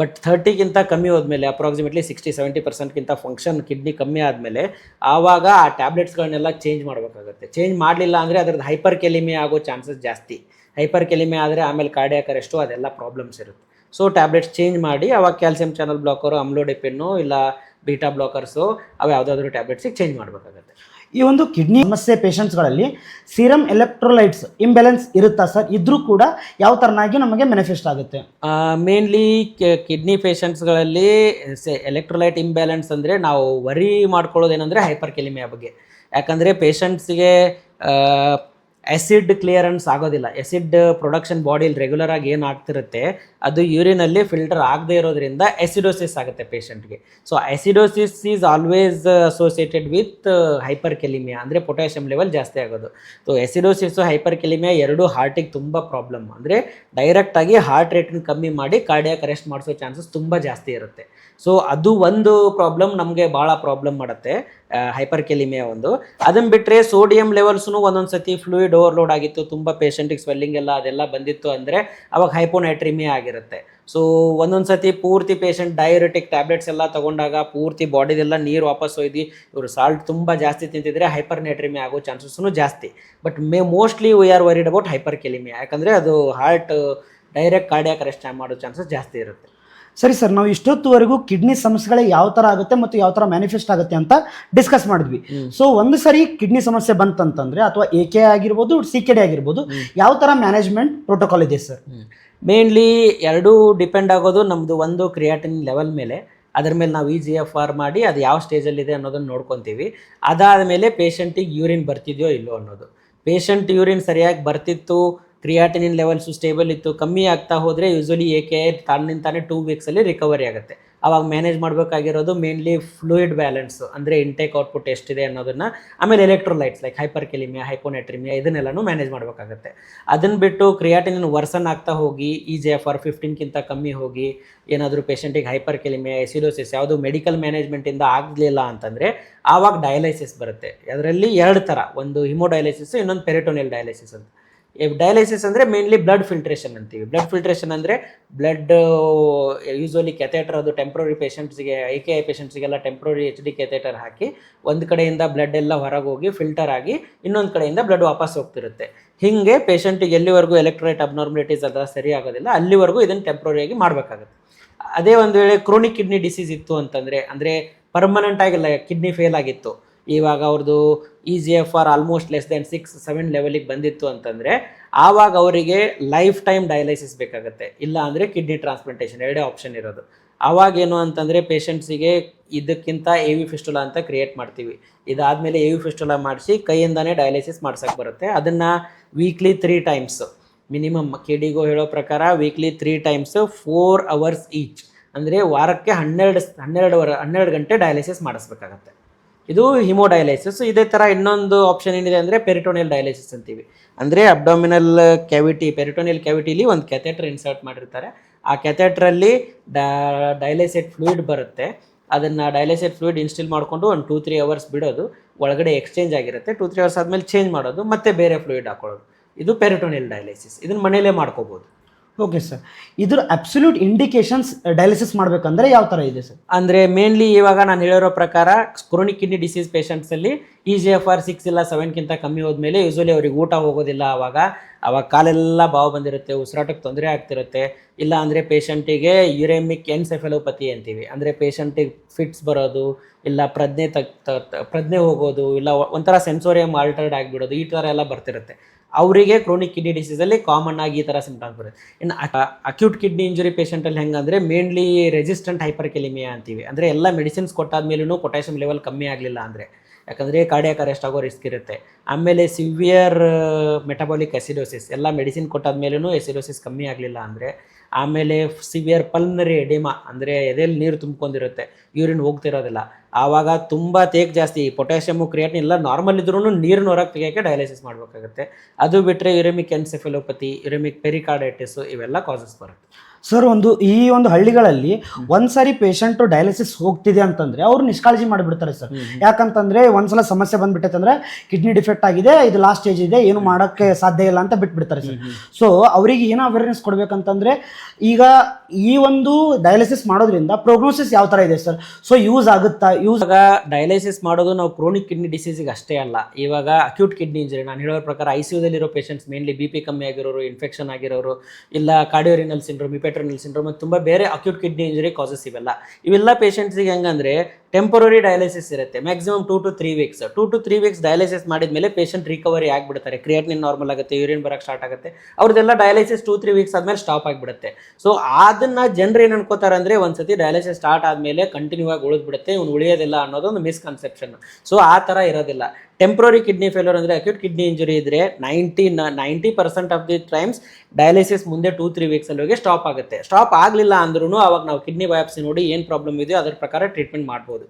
ಬಟ್ 30ಕ್ಕಿಂತ ಕಮ್ಮಿ ಹೋದ್ಮೇಲೆ ಅಪ್ರಾಕ್ಸಿಮೇಟ್ಲಿ 60-70%ಕ್ಕಿಂತ ಫಂಕ್ಷನ್ ಕಿಡ್ನಿ ಕಮ್ಮಿ ಆದಮೇಲೆ ಆವಾಗ ಆ ಟ್ಯಾಬ್ಲೆಟ್ಸ್ಗಳನ್ನೆಲ್ಲ ಚೇಂಜ್ ಮಾಡಬೇಕಾಗುತ್ತೆ. ಚೇಂಜ್ ಮಾಡಲಿಲ್ಲ ಅಂದರೆ ಅದರದ್ದು ಹೈಪರ್ ಕೆಲಿಮಿಯಾ ಆಗೋ ಚಾನ್ಸಸ್ ಜಾಸ್ತಿ. ಹೈಪರ್ ಕೆಲಿಮಿಯಾ ಆದರೆ ಆಮೇಲೆ ಕಾರ್ಡಿಯಾಕ್ ಅರೆಸ್ಟು ಅದೆಲ್ಲ ಪ್ರಾಬ್ಲಮ್ಸ್ ಇರುತ್ತೆ. ಸೊ ಟ್ಯಾಬ್ಲೆಟ್ಸ್ ಚೇಂಜ್ ಮಾಡಿ ಅವಾಗ ಕ್ಯಾಲ್ಸಿಯಂ ಚಾನಲ್ ಬ್ಲಾಕರು, ಅಮ್ಲೋಡೆಪಿನ್ನು ಇಲ್ಲ ಬೀಟಾ ಬ್ಲಾಕರ್ಸು ಅವು ಯಾವುದಾದ್ರೂ ಟ್ಯಾಬ್ಲೆಟ್ಸಿಗೆ ಚೇಂಜ್ ಮಾಡಬೇಕಾಗುತ್ತೆ. ಈ ಒಂದು ಕಿಡ್ನಿ ಸಮಸ್ಯೆ ಪೇಷಂಟ್ಸ್ಗಳಲ್ಲಿ ಸೀರಮ್ ಎಲೆಕ್ಟ್ರೋಲೈಟ್ಸ್ ಇಂಬ್ಯಾಲೆನ್ಸ್ ಇರುತ್ತಾ ಸರ್? ಇದ್ರೂ ಕೂಡ ಯಾವ ಥರನಾಗಿ ನಮಗೆ ಮ್ಯಾನಿಫೆಸ್ಟ್ ಆಗುತ್ತೆ? ಮೇನ್ಲಿ ಕಿಡ್ನಿ ಪೇಷಂಟ್ಸ್ಗಳಲ್ಲಿ ಎಲೆಕ್ಟ್ರೋಲೈಟ್ ಇಂಬ್ಯಾಲೆನ್ಸ್ ಅಂದರೆ ನಾವು ವರಿ ಮಾಡ್ಕೊಳ್ಳೋದೇನೆಂದರೆ ಹೈಪರ್ ಕೆಲಿಮಿಯಾ ಬಗ್ಗೆ. ಯಾಕಂದರೆ ಪೇಷಂಟ್ಸಿಗೆ ಆ್ಯಸಿಡ್ ಕ್ಲಿಯರೆನ್ಸ್ ಆಗೋದಿಲ್ಲ. ಆ್ಯಸಿಡ್ ಪ್ರೊಡಕ್ಷನ್ ಬಾಡಿಲಿ ರೆಗ್ಯುಲರ್ ಆಗಿ ಏನು ಆಗ್ತಿರುತ್ತೆ ಅದು ಯೂರಿನಲ್ಲಿ ಫಿಲ್ಟರ್ ಆಗದೆ ಇರೋದ್ರಿಂದ ಆ್ಯಸಿಡೋಸಿಸ್ ಆಗುತ್ತೆ ಪೇಷಂಟ್ಗೆ. So acidosis is always associated with hyperkalaemia, ಅಂದರೆ ಪೊಟ್ಯಾಷಿಯಮ್ ಲೆವೆಲ್ ಜಾಸ್ತಿ ಆಗೋದು. ಸೊ ಆ್ಯಸಿಡೋಸಿಸು ಹೈಪರ್ ಕೆಲಿಮಿಯಾ ಎರಡೂ ಹಾರ್ಟಿಗೆ ತುಂಬ ಪ್ರಾಬ್ಲಮ್. ಅಂದರೆ ಡೈರೆಕ್ಟಾಗಿ ಹಾರ್ಟ್ ರೇಟನ್ನು ಕಮ್ಮಿ ಮಾಡಿ ಕಾರ್ಡಿಯಾಕ್ ಅರೆಸ್ಟ್ ಮಾಡಿಸೋ ಚಾನ್ಸಸ್ ತುಂಬ ಜಾಸ್ತಿ ಇರುತ್ತೆ. ಸೊ ಅದು ಒಂದು ಪ್ರಾಬ್ಲಮ್, ನಮಗೆ ಭಾಳ ಪ್ರಾಬ್ಲಮ್ ಮಾಡುತ್ತೆ ಹೈಪರ್ ಕೆಲಿಮಿಯಾ ಒಂದು. ಅದನ್ನು ಬಿಟ್ಟರೆ ಸೋಡಿಯಂ ಲೆವೆಲ್ಸ್ನು ಒಂದೊಂದು ಸತಿ ಫ್ಲೂಯಿಡ್ ಓವರ್ಲೋಡ್ ಆಗಿತ್ತು, ತುಂಬ ಪೇಷಂಟಿಗೆ ಸ್ವೆಲ್ಲಿಂಗ್ ಎಲ್ಲ ಅದೆಲ್ಲ ಬಂದಿತ್ತು ಅಂದರೆ ಅವಾಗ ಹೈಪೋನೈಟ್ರಿಮಿಯಾ ಆಗಿರುತ್ತೆ. ಸೊ ಒಂದೊಂದು ಸತಿ ಪೂರ್ತಿ ಪೇಷಂಟ್ ಡೈರೆಟಿಕ್ ಟ್ಯಾಬ್ಲೆಟ್ಸ್ ಎಲ್ಲ ತೊಗೊಂಡಾಗ ಪೂರ್ತಿ ಬಾಡಿದೆಲ್ಲ ನೀರು ವಾಪಸ್ ಒಯ್ದು ಇವರು ಸಾಲ್ಟ್ ತುಂಬ ಜಾಸ್ತಿ ತಿಂತಿದ್ರೆ ಹೈಪರ್ ನೈಟ್ರಿಮಿಯಾ ಆಗೋ ಚಾನ್ಸಸ್ನು ಜಾಸ್ತಿ. But mostly we are worried about hyperkalaemia, ಯಾಕಂದರೆ ಅದು ಹಾರ್ಟ್ ಡೈರೆಕ್ಟ್ ಕಾರ್ಡಿಯಾಕ್ ಅರೆಸ್ಟ್ ಮಾಡೋ ಚಾನ್ಸಸ್ ಜಾಸ್ತಿ ಇರುತ್ತೆ. ಸರಿ ಸರ್, ನಾವು ಇಷ್ಟೊತ್ತುವರೆಗೂ ಕಿಡ್ನಿ ಸಮಸ್ಯೆಗಳೇ ಯಾವ ಥರ ಆಗುತ್ತೆ ಮತ್ತು ಯಾವ ಥರ ಮ್ಯಾನಿಫೆಸ್ಟ್ ಆಗುತ್ತೆ ಅಂತ ಡಿಸ್ಕಸ್ ಮಾಡಿದ್ವಿ. ಸೊ ಒಂದು ಸರಿ ಕಿಡ್ನಿ ಸಮಸ್ಯೆ ಬಂತಂತಂದರೆ ಅಥವಾ AK ಆಗಿರ್ಬೋದು, CKD ಆಗಿರ್ಬೋದು, ಯಾವ ಥರ ಮ್ಯಾನೇಜ್ಮೆಂಟ್ ಪ್ರೋಟೋಕಾಲ್ ಇದೆ ಸರ್? ಮೇನ್ಲಿ ಎರಡೂ ಡಿಪೆಂಡ್ ಆಗೋದು ನಮ್ಮದು ಒಂದು ಕ್ರಿಯಾಟಿನ್ ಲೆವೆಲ್ ಮೇಲೆ, ಅದರ ಮೇಲೆ ನಾವು EGFR ಮಾಡಿ ಅದು ಯಾವ ಸ್ಟೇಜಲ್ಲಿದೆ ಅನ್ನೋದನ್ನು ನೋಡ್ಕೊತೀವಿ. ಅದಾದ ಮೇಲೆ ಪೇಷಂಟಿಗೆ ಯೂರಿನ್ ಬರ್ತಿದೆಯೋ ಇಲ್ಲೋ ಅನ್ನೋದು. ಪೇಷಂಟ್ ಯೂರಿನ್ ಸರಿಯಾಗಿ ಬರ್ತಿತ್ತು, ಕ್ರಿಯಾಟಿನಿನ್ ಲೆವೆಲ್ಸು ಸ್ಟೇಬಲ್ ಇತ್ತು, ಕಮ್ಮಿ ಆಗ್ತಾ ಹೋದರೆ ಯೂಶ್ವಲಿ AK ತಾನೇ 2 ವೀಕ್ಸಲ್ಲಿ ರಿಕವರಿ ಆಗುತ್ತೆ. ಆವಾಗ ಮ್ಯಾನೇಜ್ ಮಾಡಬೇಕಾಗಿರೋದು ಮೇನ್ಲಿ ಫ್ಲೂಯಿಡ್ ಬ್ಯಾಲೆನ್ಸ್, ಅಂದರೆ ಇಂಟೇಕ್ ಔಟ್ಪುಟ್ ಎಷ್ಟಿದೆ ಅನ್ನೋದನ್ನು, ಆಮೇಲೆ ಎಲೆಕ್ಟ್ರೋಲೈಟ್ಸ್ ಲೈಕ್ ಹೈಪರ್ ಕೆಲಿಮಿಯಾ, ಹೈಪೋನೈಟ್ರಿಮಿಯಾ ಇದನ್ನೆಲ್ಲನೂ ಮ್ಯಾನೇಜ್ ಮಾಡಬೇಕಾಗುತ್ತೆ. ಅದನ್ನು ಬಿಟ್ಟು ಕ್ರಿಯಾಟಿನಿನ್ ವರ್ಸನ್ ಆಗ್ತಾ ಹೋಗಿ EGFR 15ಕ್ಕಿಂತ ಕಮ್ಮಿ ಹೋಗಿ ಏನಾದರೂ ಪೇಷಂಟಿಗೆ ಹೈಪರ್ ಕೆಲಿಮಿಯಾ, ಎಸಿಡೋಸಿಸ್ ಯಾವುದು ಮೆಡಿಕಲ್ ಮ್ಯಾನೇಜ್ಮೆಂಟಿಂದ ಆಗಲಿಲ್ಲ ಅಂತಂದರೆ ಆವಾಗ ಡಯಾಲಿಸಿಸ್ ಬರುತ್ತೆ. ಅದರಲ್ಲಿ 2 ಥರ, ಒಂದು ಹಿಮೋಡಯಾಲಿಸಿಸ್, ಇನ್ನೊಂದು ಪೆರಿಟೋನಿಯಲ್ ಡಯಾಲಿಸಿಸ್ ಅಂತ. ಡಯಾಲಿಸಿಸ್ ಅಂದರೆ ಮೇನ್ಲಿ ಬ್ಲಡ್ ಫಿಲ್ಟ್ರೇಷನ್ ಅಂತೀವಿ. ಬ್ಲಡ್ ಫಿಲ್ಟ್ರೇಷನ್ ಅಂದರೆ ಬ್ಲಡ್ ಯೂಶ್ವಲಿ ಕೆಥೇಟರ್, ಅದು ಟೆಂಪ್ರರಿ ಪೇಷಂಟ್ಸ್ಗೆ, AKI ಪೇಷಂಟ್ಸ್ಗೆಲ್ಲ ಟೆಂಪ್ರರಿ HD ಕೆಥೇಟರ್ ಹಾಕಿ ಒಂದು ಕಡೆಯಿಂದ ಬ್ಲಡ್ ಎಲ್ಲ ಹೊರಗೆ ಹೋಗಿ ಫಿಲ್ಟರ್ ಆಗಿ ಇನ್ನೊಂದು ಕಡೆಯಿಂದ ಬ್ಲಡ್ ವಾಪಸ್ ಹೋಗ್ತಿರುತ್ತೆ. ಹೀಗೆ ಪೇಷಂಟಿಗೆ ಎಲ್ಲಿವರೆಗೂ ಎಲೆಕ್ಟ್ರೋಲೈಟ್ ಅಬ್ನಾರ್ಮಲಿಟೀಸ್ ಅದರ ಸರಿ ಆಗೋದಿಲ್ಲ ಅಲ್ಲಿವರೆಗೂ ಇದನ್ನು ಟೆಂಪ್ರರಿಯಾಗಿ ಮಾಡಬೇಕಾಗುತ್ತೆ. ಅದೇ ಒಂದು ವೇಳೆ ಕ್ರೋನಿಕ್ ಕಿಡ್ನಿ ಡಿಸೀಸ್ ಇತ್ತು ಅಂತಂದರೆ, ಅಂದರೆ ಪರ್ಮನೆಂಟ್ ಆಗಿಲ್ಲ ಕಿಡ್ನಿ ಫೇಲ್ ಆಗಿತ್ತು, ಇವಾಗ ಅವ್ರದ್ದು EGFR ಆಲ್ಮೋಸ್ಟ್ ಲೆಸ್ ದೆನ್ 6-7 ಲೆವೆಲಿಗೆ ಬಂದಿತ್ತು ಅಂತಂದರೆ ಆವಾಗ ಅವರಿಗೆ ಲೈಫ್ ಟೈಮ್ ಡಯಾಲಿಸಿಸ್ ಬೇಕಾಗುತ್ತೆ. ಇಲ್ಲ ಅಂದರೆ ಕಿಡ್ನಿ ಟ್ರಾನ್ಸ್ಪ್ಲಾಂಟೇಷನ್, ಎರಡೇ ಆಪ್ಷನ್ ಇರೋದು. ಆವಾಗೇನು ಅಂತಂದರೆ ಪೇಷಂಟ್ಸಿಗೆ ಇದಕ್ಕಿಂತ AV ಫಿಸ್ಟುಲಾ ಅಂತ ಕ್ರಿಯೇಟ್ ಮಾಡ್ತೀವಿ. ಇದಾದಮೇಲೆ AV ಫಿಸ್ಟುಲಾ ಮಾಡಿಸಿ ಕೈಯಿಂದನೇ ಡಯಾಲಿಸಿಸ್ ಮಾಡ್ಸೋಕ್ಕೆ ಬರುತ್ತೆ. ಅದನ್ನು ವೀಕ್ಲಿ 3 ಟೈಮ್ಸ್ ಮಿನಿಮಮ್, KDಗೂ ಹೇಳೋ ಪ್ರಕಾರ ವೀಕ್ಲಿ 3 ಟೈಮ್ಸ್ 4 ಅವರ್ಸ್ ಈಚ್, ಅಂದರೆ ವಾರಕ್ಕೆ 12 ಗಂಟೆ ಡಯಾಲಿಸಿಸ್ ಮಾಡಿಸ್ಬೇಕಾಗತ್ತೆ. ಇದು ಹಿಮೋಡಯಾಲಿಸಿಸ್. ಇದೇ ಥರ ಇನ್ನೊಂದು ಆಪ್ಷನ್ ಏನಿದೆ ಅಂದರೆ ಪೆರಿಟೋನಿಯಲ್ ಡಯಾಲಿಸಿಸ್ ಅಂತೀವಿ. ಅಂದರೆ ಅಬ್ಡಾಮಿನಲ್ ಕ್ಯಾವಿಟಿ, ಪೆರಿಟೋನಿಯಲ್ ಕ್ಯಾವಿಟಿಲಿ ಒಂದು ಕೆಥೆಟರ್ ಇನ್ಸರ್ಟ್ ಮಾಡಿರ್ತಾರೆ. ಆ ಕೆಥೆಟ್ರಲ್ಲಿ ಡಯಾಲಿಸಿಡ್ ಫ್ಲೂಯಿಡ್ ಬರುತ್ತೆ. ಅದನ್ನು ಡಯಾಲಿಸಿಡ್ ಫ್ಲೂಯಿಡ್ ಇನ್ಸ್ಟಿಲ್ ಮಾಡಿಕೊಂಡು ಒಂದು 2-3 ಅವರ್ಸ್ ಬಿಡೋದು, ಒಳಗಡೆ ಎಕ್ಸ್ಚೇಂಜ್ ಆಗಿರುತ್ತೆ. 2-3 ಅವರ್ಸ್ ಆದಮೇಲೆ ಚೇಂಜ್ ಮಾಡೋದು, ಮತ್ತೆ ಬೇರೆ ಫ್ಲೂಯಿಡ್ ಹಾಕೊಳ್ಳೋದು. ಇದು ಪೆರಿಟೋನಿಯಲ್ ಡಯಾಲಿಸಿಸ್. ಇದನ್ನು ಮನೇಲೇ ಮಾಡ್ಕೋಬೋದು. ಓಕೆ ಸರ್, ಇದ್ರ ಅಬ್ಸಲ್ಯೂಟ್ ಇಂಡಿಕೇಶನ್ಸ್ ಡಯಾಲಿಸಿಸ್ ಮಾಡಬೇಕಂದ್ರೆ ಯಾವ ಥರ ಇದೆ ಸರ್? ಅಂದರೆ ಮೇನ್ಲಿ ಇವಾಗ ನಾನು ಹೇಳಿರೋ ಪ್ರಕಾರ ಕ್ರೋನಿಕ್ ಕಿಡ್ನಿ ಡಿಸೀಸ್ ಪೇಷಂಟ್ಸಲ್ಲಿ EGFR 6 ಇಲ್ಲ 7ಗಿಂತ ಕಮ್ಮಿ ಹೋದ್ಮೇಲೆ ಯೂಶ್ವಲಿ ಅವ್ರಿಗೆ ಊಟ ಹೋಗೋದಿಲ್ಲ. ಅವಾಗ ಕಾಲೆಲ್ಲ ಬಾವು ಬಂದಿರುತ್ತೆ, ಉಸಿರಾಟಕ್ಕೆ ತೊಂದರೆ ಆಗ್ತಿರುತ್ತೆ. ಇಲ್ಲ ಅಂದರೆ ಪೇಷಂಟಿಗೆ ಯುರೆಮಿಕ್ ಎನ್ಸೆಫೆಲೋಪತಿ ಅಂತೀವಿ, ಅಂದರೆ ಪೇಷಂಟಿಗೆ ಫಿಟ್ಸ್ ಬರೋದು, ಇಲ್ಲ ಪ್ರಜ್ಞೆ ಹೋಗೋದು, ಇಲ್ಲ ಒಂಥರ ಸೆನ್ಸೋರಿಯಮ್ ಆಲ್ಟರ್ಡ್ ಆಗಿಬಿಡೋದು, ಈ ಥರ ಎಲ್ಲ ಬರ್ತಿರುತ್ತೆ. ಅವರಿಗೆ ಕ್ರೋನಿಕ್ ಕಿಡ್ನಿ ಡಿಸೀಸಲ್ಲಿ ಕಾಮನ್ ಆಗಿ ಈ ಥರ ಸಿಂಪ್ಟಮ್ಸ್ ಬರುತ್ತೆ. ಇನ್ನು ಅಕ್ಯೂಟ್ ಕಿಡ್ನಿ ಇಂಜುರಿ ಪೇಷಂಟಲ್ಲಿ ಹೆಂಗಂದರೆ ಮೇನ್ಲಿ ರೆಸಿಸ್ಟೆಂಟ್ ಹೈಪರ್ಕೆಲಿಮಿಯಾ ಅಂತೀವಿ. ಅಂದರೆ ಎಲ್ಲ ಮೆಡಿಸಿನ್ಸ್ ಕೊಟ್ಟಾದ್ಮೇಲೂ ಪೊಟ್ಯಾಷಿಯಂ ಲೆವೆಲ್ ಕಮ್ಮಿ ಆಗಲಿಲ್ಲ ಅಂದರೆ, ಯಾಕಂದರೆ ಕಾರ್ಡಿಯಾಕ್ ಅರೆಸ್ಟ್ ಆಗೋ ರಿಸ್ಕ್ ಇರುತ್ತೆ. ಆಮೇಲೆ ಸಿವಿಯರ್ ಮೆಟಬಾಲಿಕ್ ಎಸಿಡೋಸಿಸ್, ಎಲ್ಲ ಮೆಡಿಸಿನ್ ಕೊಟ್ಟಾದ್ಮೇಲೂ ಎಸಿಡೋಸಿಸ್ ಕಮ್ಮಿ ಆಗಲಿಲ್ಲ ಅಂದರೆ, ಆಮೇಲೆ ಸಿವಿಯರ್ ಪಲ್ಮನರಿ ಎಡಿಮಾ, ಅಂದರೆ ಎದೆಯಲ್ಲಿ ನೀರು ತುಂಬ್ಕೊಂಡಿರುತ್ತೆ, ಯೂರಿನ್ ಹೋಗ್ತಿರೋದಿಲ್ಲ, ಆವಾಗ ತುಂಬ ತೇಗ್ ಜಾಸ್ತಿ, ಪೊಟ್ಯಾಷಿಯಮು ಕ್ರಿಯಾಟಿನ್ ಎಲ್ಲ ನಾರ್ಮಲ್ ಇದ್ರೂ ನೀರಿನ ಹೊರಗೆ ತೆಗಿಯೋಕ್ಕೆ ಡಯಾಲಿಸಿಸ್ ಮಾಡಬೇಕಾಗುತ್ತೆ. ಅದು ಬಿಟ್ಟರೆ ಯುರೆಮಿಕ್ ಎನ್ಸೆಫೆಲೋಪತಿ, ಯುರೆಮಿಕ್ ಪೆರಿಕಾರ್ಡೈಟಿಸು ಇವೆಲ್ಲ ಕಾಸಸ್ ಬರುತ್ತೆ. ಸರ್, ಈ ಒಂದು ಹಳ್ಳಿಗಳಲ್ಲಿ ಒಂದ್ಸರಿ ಪೇಷಂಟು ಡಯಾಲಿಸಿಸ್ ಹೋಗ್ತಿದೆ ಅಂತಂದ್ರೆ ಅವ್ರು ನಿಷ್ಕಾಳಜಿ ಮಾಡಿಬಿಡ್ತಾರೆ ಸರ್. ಯಾಕಂತಂದ್ರೆ ಒಂದ್ಸಲ ಸಮಸ್ಯೆ ಬಂದ್ಬಿಟ್ಟೈತೆ ಅಂದ್ರೆ ಕಿಡ್ನಿ ಡಿಫೆಕ್ಟ್ ಆಗಿದೆ, ಇದು ಲಾಸ್ಟ್ ಸ್ಟೇಜ್ ಇದೆ, ಏನು ಮಾಡೋಕ್ಕೆ ಸಾಧ್ಯ ಇಲ್ಲ ಅಂತ ಬಿಟ್ಬಿಡ್ತಾರೆ ಸರ್. ಸೊ ಅವರಿಗೆ ಏನೋ ಅವೇರ್ನೆಸ್ ಕೊಡ್ಬೇಕಂತಂದ್ರೆ, ಈಗ ಈ ಒಂದು ಡಯಾಲಿಸಿಸ್ ಮಾಡೋದ್ರಿಂದ ಪ್ರೋಗ್ನೋಸಿಸ್ ಯಾವ ಥರ ಇದೆ ಸರ್? ಸೊ ಯೂಸ್ ಆಗುತ್ತಾ? ಇವಾಗ ಡಯಾಲಿಸಿಸ್ ಮಾಡೋದು ನಾವು ಕ್ರೋನಿಕ್ ಕಿಡ್ನಿ ಡಿಸೀಸಿಗೆ ಅಷ್ಟೇ ಅಲ್ಲ, ಇವಾಗ ಅಕ್ಯೂಟ್ ಕಿಡ್ನಿ ಇಂಜರಿ ನಾನು ಹೇಳೋ ಪ್ರಕಾರ ICUದಲ್ಲಿರೋ ಪೇಷಂಟ್ಸ್, ಮೇನ್ಲಿ BP ಕಮ್ಮಿ ಆಗಿರೋರು, ಇನ್ಫೆಕ್ಷನ್ ಆಗಿರೋರು, ಇಲ್ಲ ಕಾರ್ಡಿಯೋರಿನಲ್ ಸಿಂಡ್ರೋಮ್, ಇಪೆಟ್ರನಲ್ ಸಿಂಡ್ರೋಮ್, ತುಂಬ ಬೇರೆ ಅಕ್ಯೂಟ್ ಕಿಡ್ನಿ ಇಂಜರಿ ಕಾಸಸ್ ಇವೆಲ್ಲ ಪೇಷಂಟ್ಸಿಗೆ ಹೆಂಗಂದ್ರೆ ಟೆಂಪರರಿ ಡಯಾಲಿಸಿಸ್ ಇರುತ್ತೆ, maximum 2 to 3 weeks. 2 to 3 weeks dialysis ಮಾಡಿದ್ಮೇಲೆ ಪೇಷಂಟ್ ರಿಕವರಿ ಆಗಿಬಿಡ್ತಾರೆ, ಕ್ರಿಯಾಟಿನಿನ್ ನಾರ್ಮಲ್ ಆಗುತ್ತೆ, ಯೂರಿನ್ ಬರೋಕ್ಕೆ ಸ್ಟಾರ್ಟ್ ಆಗುತ್ತೆ, ಅವ್ರದ್ದೆಲ್ಲ ಡಯಾಲಿಸಿಸ್ 2-3 ವೀಕ್ಸ್ ಆದಮೇಲೆ ಸ್ಟಾಪ್ ಆಗಿಬಿಡುತ್ತೆ. ಸೊ ಅದನ್ನ ಜನರು ಏನು ಅನ್ಕೋತಾರೆ ಅಂದರೆ, ಒಂದ್ಸತಿ ಡಯಾಲಿಸಿಸ್ ಸ್ಟಾರ್ಟ್ ಆದಮೇಲೆ ಕಂಟಿನ್ಯೂ ಆಗಿ ಉಳಿದ್ಬಿಡುತ್ತೆ, ಇವ್ನು ಉಳಿಯೋದಿಲ್ಲ ಅನ್ನೋದೊಂದು ಮಿಸ್ಕನ್ಸೆಪ್ಷನ್. ಸೊ ಆ ಥರ ಇರೋದಿಲ್ಲ. ಟೆಂಪ್ರರಿ ಕಿಡ್ನಿ ಫೇಲ್ಯೂರ್ ಅಂದರೆ ಅಕ್ಯೂಟ್ ಕಿಡ್ನಿ ಇಂಜುರಿ ಇದ್ದರೆ 90% ಆಫ್ ದಿ ಟೈಮ್ಸ್ ಡಯಾಲಿಸಿಸ್ ಮುಂದೆ 2-3 ವೀಕ್ಸಲ್ಲಿ ಹೋಗಿ ಸ್ಟಾಪ್ ಆಗುತ್ತೆ. ಸ್ಟಾಪ್ ಆಗಲಿಲ್ಲ ಅಂದ್ರೂ ಅವಾಗ ನಾವು ಕಿಡ್ನಿ ಬಯಾಪ್ಸಿ ನೋಡಿ ಏನು ಪ್ರಾಬ್ಲಮ್ ಇದೆಯೋ ಅದ್ರ ಪ್ರಕಾರ ಟ್ರೀಟ್ಮೆಂಟ್ ಮಾಡ್ಬೋದು.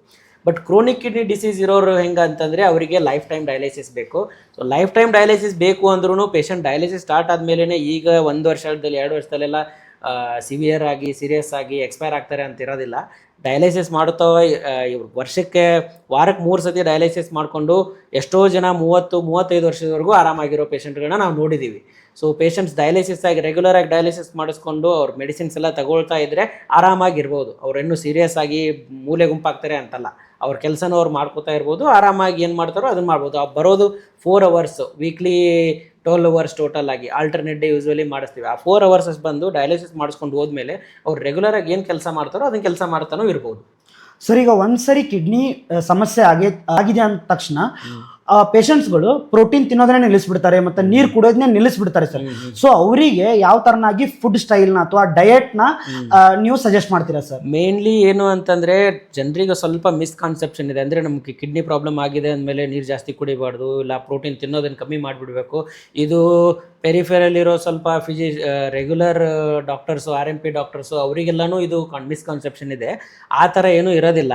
ಬಟ್ ಕ್ರೋನಿಕ್ ಕಿಡ್ನಿ ಡಿಸೀಸ್ ಇರೋರು ಹೆಂಗೆ ಅಂತಂದರೆ ಅವರಿಗೆ ಲೈಫ್ ಟೈಮ್ ಡಯಾಲಿಸಿಸ್ ಬೇಕು. ಸೊ ಲೈಫ್ ಟೈಮ್ ಡಯಾಲಿಸಿಸ್ ಬೇಕು ಅಂದ್ರೂ ಪೇಷಂಟ್ ಡಯಾಲಿಸಿಸ್ ಸ್ಟಾರ್ಟ್ ಆದಮೇಲೆ ಈಗ 1 ವರ್ಷದಲ್ಲಿ 2 ವರ್ಷದಲ್ಲೆಲ್ಲ ಸಿವಿಯರ್ ಆಗಿ ಸೀರಿಯಸ್ ಆಗಿ ಎಕ್ಸ್ಪೈರ್ ಆಗ್ತಾರೆ ಅಂತ ಇರೋದಿಲ್ಲ. ಡಯಾಲಿಸಿಸ್ ಮಾಡುತ್ತೋ ವಾರಕ್ಕೆ 3 ಸತಿ ಡಯಾಲಿಸಿಸ್ ಮಾಡಿಕೊಂಡು ಎಷ್ಟೋ ಜನ 30-35 ವರ್ಷದವರೆಗೂ ಆರಾಮಾಗಿರೋ ಪೇಷಂಟ್ಗಳನ್ನ ನಾವು ನೋಡಿದ್ದೀವಿ. ಸೊ ಪೇಷಂಟ್ಸ್ ಡಯಾಲಿಸಿಸ್ ಆಗಿ ರೆಗ್ಯುಲರ್ ಆಗಿ ಡಯಾಲಿಸಿಸ್ ಮಾಡಿಸ್ಕೊಂಡು ಅವ್ರ ಮೆಡಿಸಿನ್ಸ್ ಎಲ್ಲ ತಗೊಳ್ತಾ ಇದ್ದರೆ ಆರಾಮಾಗಿರ್ಬೋದು. ಅವ್ರೇನು ಸೀರಿಯಸ್ ಆಗಿ ಮೂಲೆ ಗುಂಪಾಗ್ತಾರೆ ಅಂತಲ್ಲ, ಅವ್ರ ಕೆಲಸನೂ ಅವ್ರು ಮಾಡ್ಕೋತಾ ಇರ್ಬೋದು, ಆರಾಮಾಗಿ ಏನು ಮಾಡ್ತಾರೋ ಅದನ್ನು ಮಾಡ್ಬೋದು. ಬರೋದು 4 ಅವರ್ಸ್ ವೀಕ್ಲಿ, 12 ಅವರ್ಸ್ ಟೋಟಲ್ ಆಗಿ ಆಲ್ಟರ್ನೇಟ್ ಡೇ ಯೂಶ್ವಲಿ ಮಾಡಿಸ್ತೀವಿ. ಆ 4 ಅವರ್ಸ್ ಬಂದು ಡಯಾಲಿಸಿಸ್ ಮಾಡಿಸ್ಕೊಂಡು ಹೋದ್ಮೇಲೆ ಅವ್ರು ರೆಗ್ಯುಲರ್ ಆಗಿ ಏನು ಕೆಲಸ ಮಾಡ್ತಾರೋ ಅದನ್ನ ಕೆಲಸ ಮಾಡ್ತಾನೂ ಇರ್ಬೋದು. ಸರ್, ಈಗ ಒಂದ್ಸರಿ ಕಿಡ್ನಿ ಸಮಸ್ಯೆ ಆಗಿದೆ ಅಂದ ತಕ್ಷಣ ಪೇಷಂಟ್ಸ್ಗಳು ಪ್ರೋಟೀನ್ ತಿನ್ನೋದನ್ನೇ ನಿಲ್ಲಿಸ್ಬಿಡ್ತಾರೆ ಮತ್ತು ನೀರು ಕುಡಿಯೋದನ್ನೇ ನಿಲ್ಲಿಸ್ಬಿಡ್ತಾರೆ ಸರ್. ಸೊ ಅವರಿಗೆ ಯಾವ ಥರನಾಗಿ ಫುಡ್ ಸ್ಟೈಲ್ನ ಅಥವಾ ಡಯಟ್ನ ನೀವು ಸಜೆಸ್ಟ್ ಮಾಡ್ತೀರಾ ಸರ್? ಮೇನ್ಲಿ ಏನು ಅಂತಂದರೆ ಜನರಿಗೆ ಸ್ವಲ್ಪ ಮಿಸ್ಕಾನ್ಸೆಪ್ಷನ್ ಇದೆ. ಅಂದರೆ ನಮಗೆ ಕಿಡ್ನಿ ಪ್ರಾಬ್ಲಮ್ ಆಗಿದೆ ಅಂದಮೇಲೆ ನೀರು ಜಾಸ್ತಿ ಕುಡಿಬಾರ್ದು, ಇಲ್ಲ ಪ್ರೋಟೀನ್ ತಿನ್ನೋದನ್ನು ಕಮ್ಮಿ ಮಾಡಿಬಿಡ್ಬೇಕು. ಇದು ಪೆರಿಫೆರಲ್ಲಿರೋ ಸ್ವಲ್ಪ ರೆಗ್ಯುಲರ್ ಡಾಕ್ಟರ್ಸು, RMP ಡಾಕ್ಟರ್ಸು ಅವರಿಗೆಲ್ಲನೂ ಇದು ಮಿಸ್ಕಾನ್ಸೆಪ್ಷನ್ ಇದೆ. ಆ ಥರ ಏನೂ ಇರೋದಿಲ್ಲ.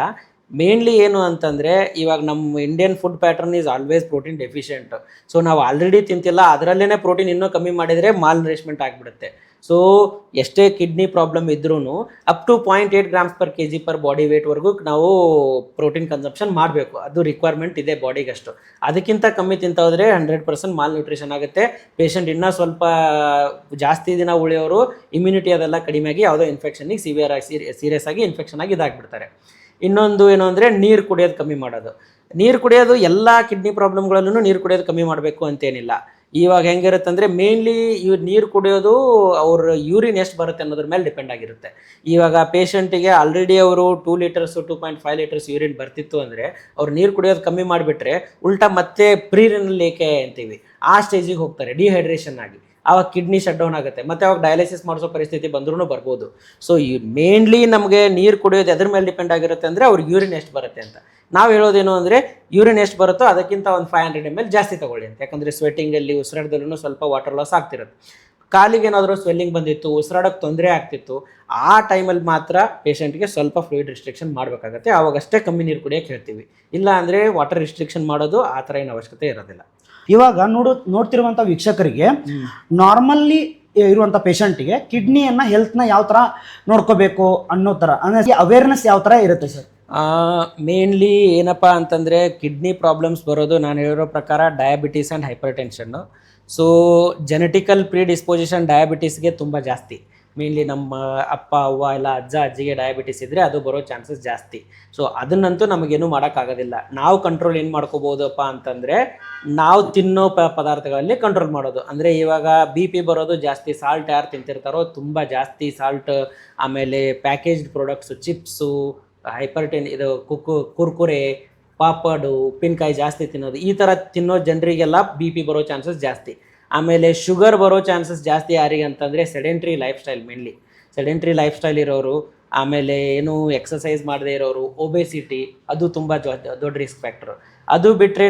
ಮೇನ್ಲಿ ಏನು ಅಂತಂದರೆ, ಇವಾಗ ನಮ್ಮ Indian food pattern is always protein deficient. So ನಾವು ಆಲ್ರೆಡಿ ತಿಂತಿಲ್ಲ, ಅದರಲ್ಲೇ ಪ್ರೋಟೀನ್ ಇನ್ನೂ ಕಮ್ಮಿ ಮಾಡಿದರೆ ಮಾಲ್ ನರಿಶ್ಮೆಂಟ್ ಆಗಿಬಿಡುತ್ತೆ. ಸೊ ಎಷ್ಟೇ ಕಿಡ್ನಿ ಪ್ರಾಬ್ಲಮ್ ಇದ್ರೂ up to 0.8 grams per kg per body ವೇಟ್ವರೆಗೂ ನಾವು ಪ್ರೋಟೀನ್ ಕನ್ಸಂಪ್ಷನ್ ಮಾಡಬೇಕು. ಅದು ರಿಕ್ವೈರ್ಮೆಂಟ್ ಇದೆ ಬಾಡಿಗಷ್ಟು. ಅದಕ್ಕಿಂತ ಕಮ್ಮಿ ತಿಂತ ಹೋದರೆ 100% ಮಾಲ್ ನ್ಯೂಟ್ರಿಷನ್ ಆಗುತ್ತೆ. ಪೇಷಂಟ್ ಇನ್ನೂ ಸ್ವಲ್ಪ ಜಾಸ್ತಿ ದಿನ ಉಳಿಯೋರು ಇಮ್ಯುನಿಟಿ ಅದೆಲ್ಲ ಕಡಿಮೆ ಆಗಿ ಯಾವುದೋ ಇನ್ಫೆಕ್ಷನಿಗೆ ಸೀರಿಯಸ್ ಆಗಿ ಇನ್ಫೆಕ್ಷನ್ ಆಗಿ ಇದಾಗ್ಬಿಡ್ತಾರೆ. ಇನ್ನೊಂದು ಏನು ಅಂದರೆ ನೀರು ಕುಡಿಯೋದು ಕಮ್ಮಿ ಮಾಡೋದು. ನೀರು ಕುಡಿಯೋದು ಎಲ್ಲ ಕಿಡ್ನಿ ಪ್ರಾಬ್ಲಮ್ಗಳಲ್ಲೂ ನೀರು ಕುಡಿಯೋದು ಕಮ್ಮಿ ಮಾಡಬೇಕು ಅಂತೇನಿಲ್ಲ. ಇವಾಗ ಹೆಂಗಿರುತ್ತೆ ಅಂದರೆ, ಮೇನ್ಲಿ ನೀರು ಕುಡಿಯೋದು ಅವ್ರ ಯೂರಿನ್ ಎಷ್ಟು ಬರುತ್ತೆ ಅನ್ನೋದ್ರ ಮೇಲೆ ಡಿಪೆಂಡ್ ಆಗಿರುತ್ತೆ. ಇವಾಗ ಪೇಷಂಟಿಗೆ ಆಲ್ರೆಡಿ ಅವರು 2 ಲೀಟರ್ಸು 2.5 ಲೀಟರ್ಸ್ ಯೂರಿನ್ ಬರ್ತಿತ್ತು ಅಂದರೆ ಅವ್ರು ನೀರು ಕುಡಿಯೋದು ಕಮ್ಮಿ ಮಾಡಿಬಿಟ್ರೆ ಉಲ್ಟಾ ಮತ್ತೆ ಪ್ರೀರಿನಲ್ ಲೇಕೆ ಅಂತೀವಿ, ಆ ಸ್ಟೇಜಿಗೆ ಹೋಗ್ತಾರೆ ಡಿಹೈಡ್ರೇಷನ್ ಆಗಿ. ಆವಾಗ ಕಿಡ್ನಿ ಶಟ್ ಡೌನ್ ಆಗುತ್ತೆ, ಮತ್ತು ಅವಾಗ ಡಯಾಲಿಸಿಸ್ ಮಾಡಿಸೋ ಪರಿಸ್ಥಿತಿ ಬಂದ್ರೂ ಬರ್ಬೋದು. ಸೊ ಮೇನ್ಲಿ ನಮಗೆ ನೀರು ಕುಡಿಯೋದು ಎದ್ರ ಮೇಲೆ ಡಿಪೆಂಡ್ ಆಗಿರುತ್ತೆ ಅಂದರೆ ಅವ್ರಿಗೆ ಯೂರಿನ್ ಎಷ್ಟು ಬರುತ್ತೆ ಅಂತ. ನಾವು ಹೇಳೋದೇನು ಅಂದರೆ, ಯೂರಿನ್ ಎಷ್ಟು ಬರುತ್ತೋ ಅದಕ್ಕಿಂತ ಒಂದು 500 ml ಜಾಸ್ತಿ ತೊಗೊಳ್ಳಿ ಅಂತ. ಯಾಕಂದರೆ ಸ್ವೆಟ್ಟಿಂಗಲ್ಲಿ ಉಸಿರಾಟದಲ್ಲೂ ಸ್ವಲ್ಪ ವಾಟರ್ ಲಾಸ್ ಆಗ್ತಿರುತ್ತೆ. ಕಾಲಿಗೆ ಏನಾದರೂ ಸ್ವೆಲ್ಲಿಂಗ್ ಬಂದಿತ್ತು, ಉಸಿರಾಡೋಕ್ಕೆ ತೊಂದರೆ ಆಗ್ತಿತ್ತು, ಆ ಟೈಮಲ್ಲಿ ಮಾತ್ರ ಪೇಷಂಟ್ಗೆ ಸ್ವಲ್ಪ ಫ್ಲೂಯಿಡ್ ರಿಸ್ಟ್ರಿಕ್ಷನ್ ಮಾಡಬೇಕಾಗತ್ತೆ. ಆವಾಗಷ್ಟೇ ಕಮ್ಮಿ ನೀರು ಕುಡಿಯೋಕ್ಕೆ ಹೇಳ್ತೀವಿ. ಇಲ್ಲ ಅಂದರೆ ವಾಟರ್ ರಿಸ್ಟ್ರಿಕ್ಷನ್ ಮಾಡೋದು ಆ ಥರ ಏನು ಅವಶ್ಯಕತೆ ಇರೋದಿಲ್ಲ. ಇವಾಗ ನೋಡ್ತಿರುವಂಥ ವೀಕ್ಷಕರಿಗೆ ನಾರ್ಮಲ್ಲಿ ಇರುವಂಥ ಪೇಷಂಟಿಗೆ ಕಿಡ್ನಿಯನ್ನು ಹೆಲ್ತ್ನ ಯಾವ ಥರ ನೋಡ್ಕೋಬೇಕು ಅನ್ನೋ ಥರ ಅಂದರೆ ಅವೇರ್ನೆಸ್ ಯಾವ ಥರ ಇರುತ್ತೆ ಸರ್? ಮೇನ್ಲಿ ಏನಪ್ಪ ಅಂತಂದರೆ, ಕಿಡ್ನಿ ಪ್ರಾಬ್ಲಮ್ಸ್ ಬರೋದು ನಾನು ಹೇಳಿರೋ ಪ್ರಕಾರ diabetes and hypertension. So genetical predisposition ಡಯಾಬಿಟಿಸ್ಗೆ ತುಂಬ ಜಾಸ್ತಿ. ಮೇನ್ಲಿ ನಮ್ಮ ಅಪ್ಪ ಅವ್ವ ಇಲ್ಲ ಅಜ್ಜ ಅಜ್ಜಿಗೆ ಡಯಾಬಿಟಿಸ್ ಇದ್ದರೆ ಅದು ಬರೋ ಚಾನ್ಸಸ್ ಜಾಸ್ತಿ. ಸೊ ಅದನ್ನಂತೂ ನಮಗೇನು ಮಾಡೋಕ್ಕಾಗೋದಿಲ್ಲ. ನಾವು ಕಂಟ್ರೋಲ್ ಏನು ಮಾಡ್ಕೋಬೋದಪ್ಪ ಅಂತಂದರೆ ನಾವು ತಿನ್ನೋ ಪದಾರ್ಥಗಳಲ್ಲಿ ಕಂಟ್ರೋಲ್ ಮಾಡೋದು. ಅಂದರೆ ಇವಾಗ BP ಬರೋದು ಜಾಸ್ತಿ ಸಾಲ್ಟ್ ಯಾರು ತಿಂತಿರ್ತಾರೋ ತುಂಬ ಜಾಸ್ತಿ ಸಾಲ್ಟ್, ಆಮೇಲೆ ಪ್ಯಾಕೇಜ್ಡ್ ಪ್ರಾಡಕ್ಟ್ಸು, ಚಿಪ್ಸು, ಇದು ಕುರ್ಕುರೆ, ಪಾಪಡು, ಉಪ್ಪಿನಕಾಯಿ ಜಾಸ್ತಿ ತಿನ್ನೋದು, ಈ ಥರ ತಿನ್ನೋ ಜನರಿಗೆಲ್ಲ BP ಬರೋ ಚಾನ್ಸಸ್ ಜಾಸ್ತಿ. ಆಮೇಲೆ ಶುಗರ್ ಬರೋ ಚಾನ್ಸಸ್ ಜಾಸ್ತಿ ಯಾರಿಗೆ ಅಂತಂದರೆ sedentary life style, mainly sedentary life style ಇರೋರು, ಆಮೇಲೆ ಏನು ಎಕ್ಸಸೈಸ್ ಮಾಡದೇ ಇರೋರು, ಒಬೆಸಿಟಿ, ಅದು ತುಂಬ ದೊಡ್ಡ ರಿಸ್ಕ್ ಫ್ಯಾಕ್ಟ್ರು. ಅದು ಬಿಟ್ಟರೆ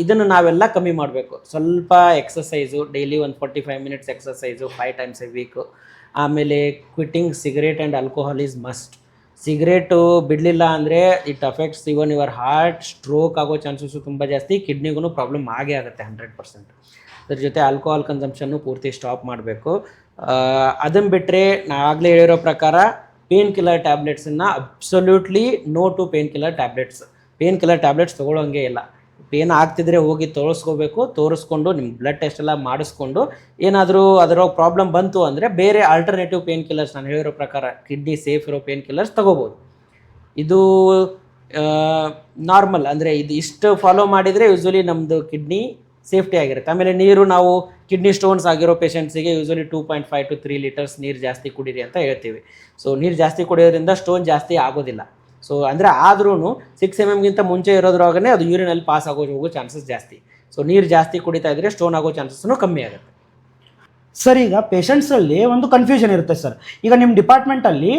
ಇದನ್ನು ನಾವೆಲ್ಲ ಕಮ್ಮಿ ಮಾಡಬೇಕು. ಸ್ವಲ್ಪ ಎಕ್ಸಸೈಸು, ಡೈಲಿ ಒಂದು 45 minutes exercise 5 times a week. ಆಮೇಲೆ quitting cigarette and alcohol is must. Cigarette ಬಿಡಲಿಲ್ಲ ಅಂದರೆ it affects even your heart, stroke ಆಗೋ ಚಾನ್ಸಸ್ಸು ತುಂಬ ಜಾಸ್ತಿ, ಕಿಡ್ನಿಗೂ ಪ್ರಾಬ್ಲಮ್ ಆಗೇ ಆಗುತ್ತೆ 100%. ಅದ್ರ ಜೊತೆ ಆಲ್ಕೋಹಾಲ್ ಕನ್ಸಂಪ್ಷನ್ನು ಪೂರ್ತಿ ಸ್ಟಾಪ್ ಮಾಡಬೇಕು. ಅದನ್ನು ಬಿಟ್ಟರೆ ನಾನು ಆಗಲೇ ಹೇಳಿರೋ ಪ್ರಕಾರ ಪೇನ್ ಕಿಲ್ಲರ್ ಟ್ಯಾಬ್ಲೆಟ್ಸನ್ನು absolutely no to painkiller tablets. Painkiller tablets ತೊಗೊಳ್ಳೋಂಗೆ ಇಲ್ಲ. ಪೇನ್ ಆಗ್ತಿದ್ರೆ ಹೋಗಿ ತೋರಿಸ್ಕೊಂಡು ನಿಮ್ಮ ಬ್ಲಡ್ ಟೆಸ್ಟ್ ಎಲ್ಲ ಮಾಡಿಸ್ಕೊಂಡು ಏನಾದರೂ ಅದರ ಪ್ರಾಬ್ಲಮ್ ಬಂತು ಅಂದರೆ ಬೇರೆ ಆಲ್ಟರ್ನೇಟಿವ್ ಪೇನ್ ಕಿಲ್ಲರ್ಸ್, ನಾನು ಹೇಳಿರೋ ಪ್ರಕಾರ ಕಿಡ್ನಿ ಸೇಫ್ ಇರೋ ಪೇನ್ ಕಿಲ್ಲರ್ಸ್ ತೊಗೋಬೋದು. ಇದು ನಾರ್ಮಲ್, ಅಂದರೆ ಇದು ಇಷ್ಟು ಫಾಲೋ ಮಾಡಿದರೆ ಯೂಶ್ವಲಿ ನಮ್ಮದು ಕಿಡ್ನಿ ಸೇಫ್ಟಿ ಆಗಿರುತ್ತೆ. ಆಮೇಲೆ ನೀರು, ನಾವು ಕಿಡ್ನಿ ಸ್ಟೋನ್ಸ್ ಆಗಿರೋ ಪೇಷಂಟ್ಸಿಗೆ ಯೂಶ್ವಲಿ 2.5 to 3 ಲೀಟರ್ಸ್ ನೀರು ಜಾಸ್ತಿ ಕುಡೀರಿ ಅಂತ ಹೇಳ್ತೀವಿ. ಸೊ ನೀರು ಜಾಸ್ತಿ ಕುಡಿಯೋದ್ರಿಂದ ಸ್ಟೋನ್ ಜಾಸ್ತಿ ಆಗೋದಿಲ್ಲ. ಸೊ ಅಂದರೆ ಆದ್ರೂ 6 mm ಮುಂಚೆ ಇರೋದ್ರಾಗೇ ಅದು ಯೂರಿನಲ್ಲಿ ಪಾಸ್ ಹೋಗೋ ಚಾನ್ಸಸ್ ಜಾಸ್ತಿ. ಸೊ ನೀರು ಜಾಸ್ತಿ ಕುಡಿತಾ ಇದ್ದರೆ ಸ್ಟೋನ್ ಆಗೋ ಚಾನ್ಸಸ್ನು ಕಮ್ಮಿ ಆಗುತ್ತೆ. ಸರ್, ಈಗ ಪೇಷಂಟ್ಸಲ್ಲಿ ಒಂದು ಕನ್ಫ್ಯೂಷನ್ ಇರುತ್ತೆ ಸರ್. ಈಗ ನಿಮ್ಮ ಡಿಪಾರ್ಟ್ಮೆಂಟಲ್ಲಿ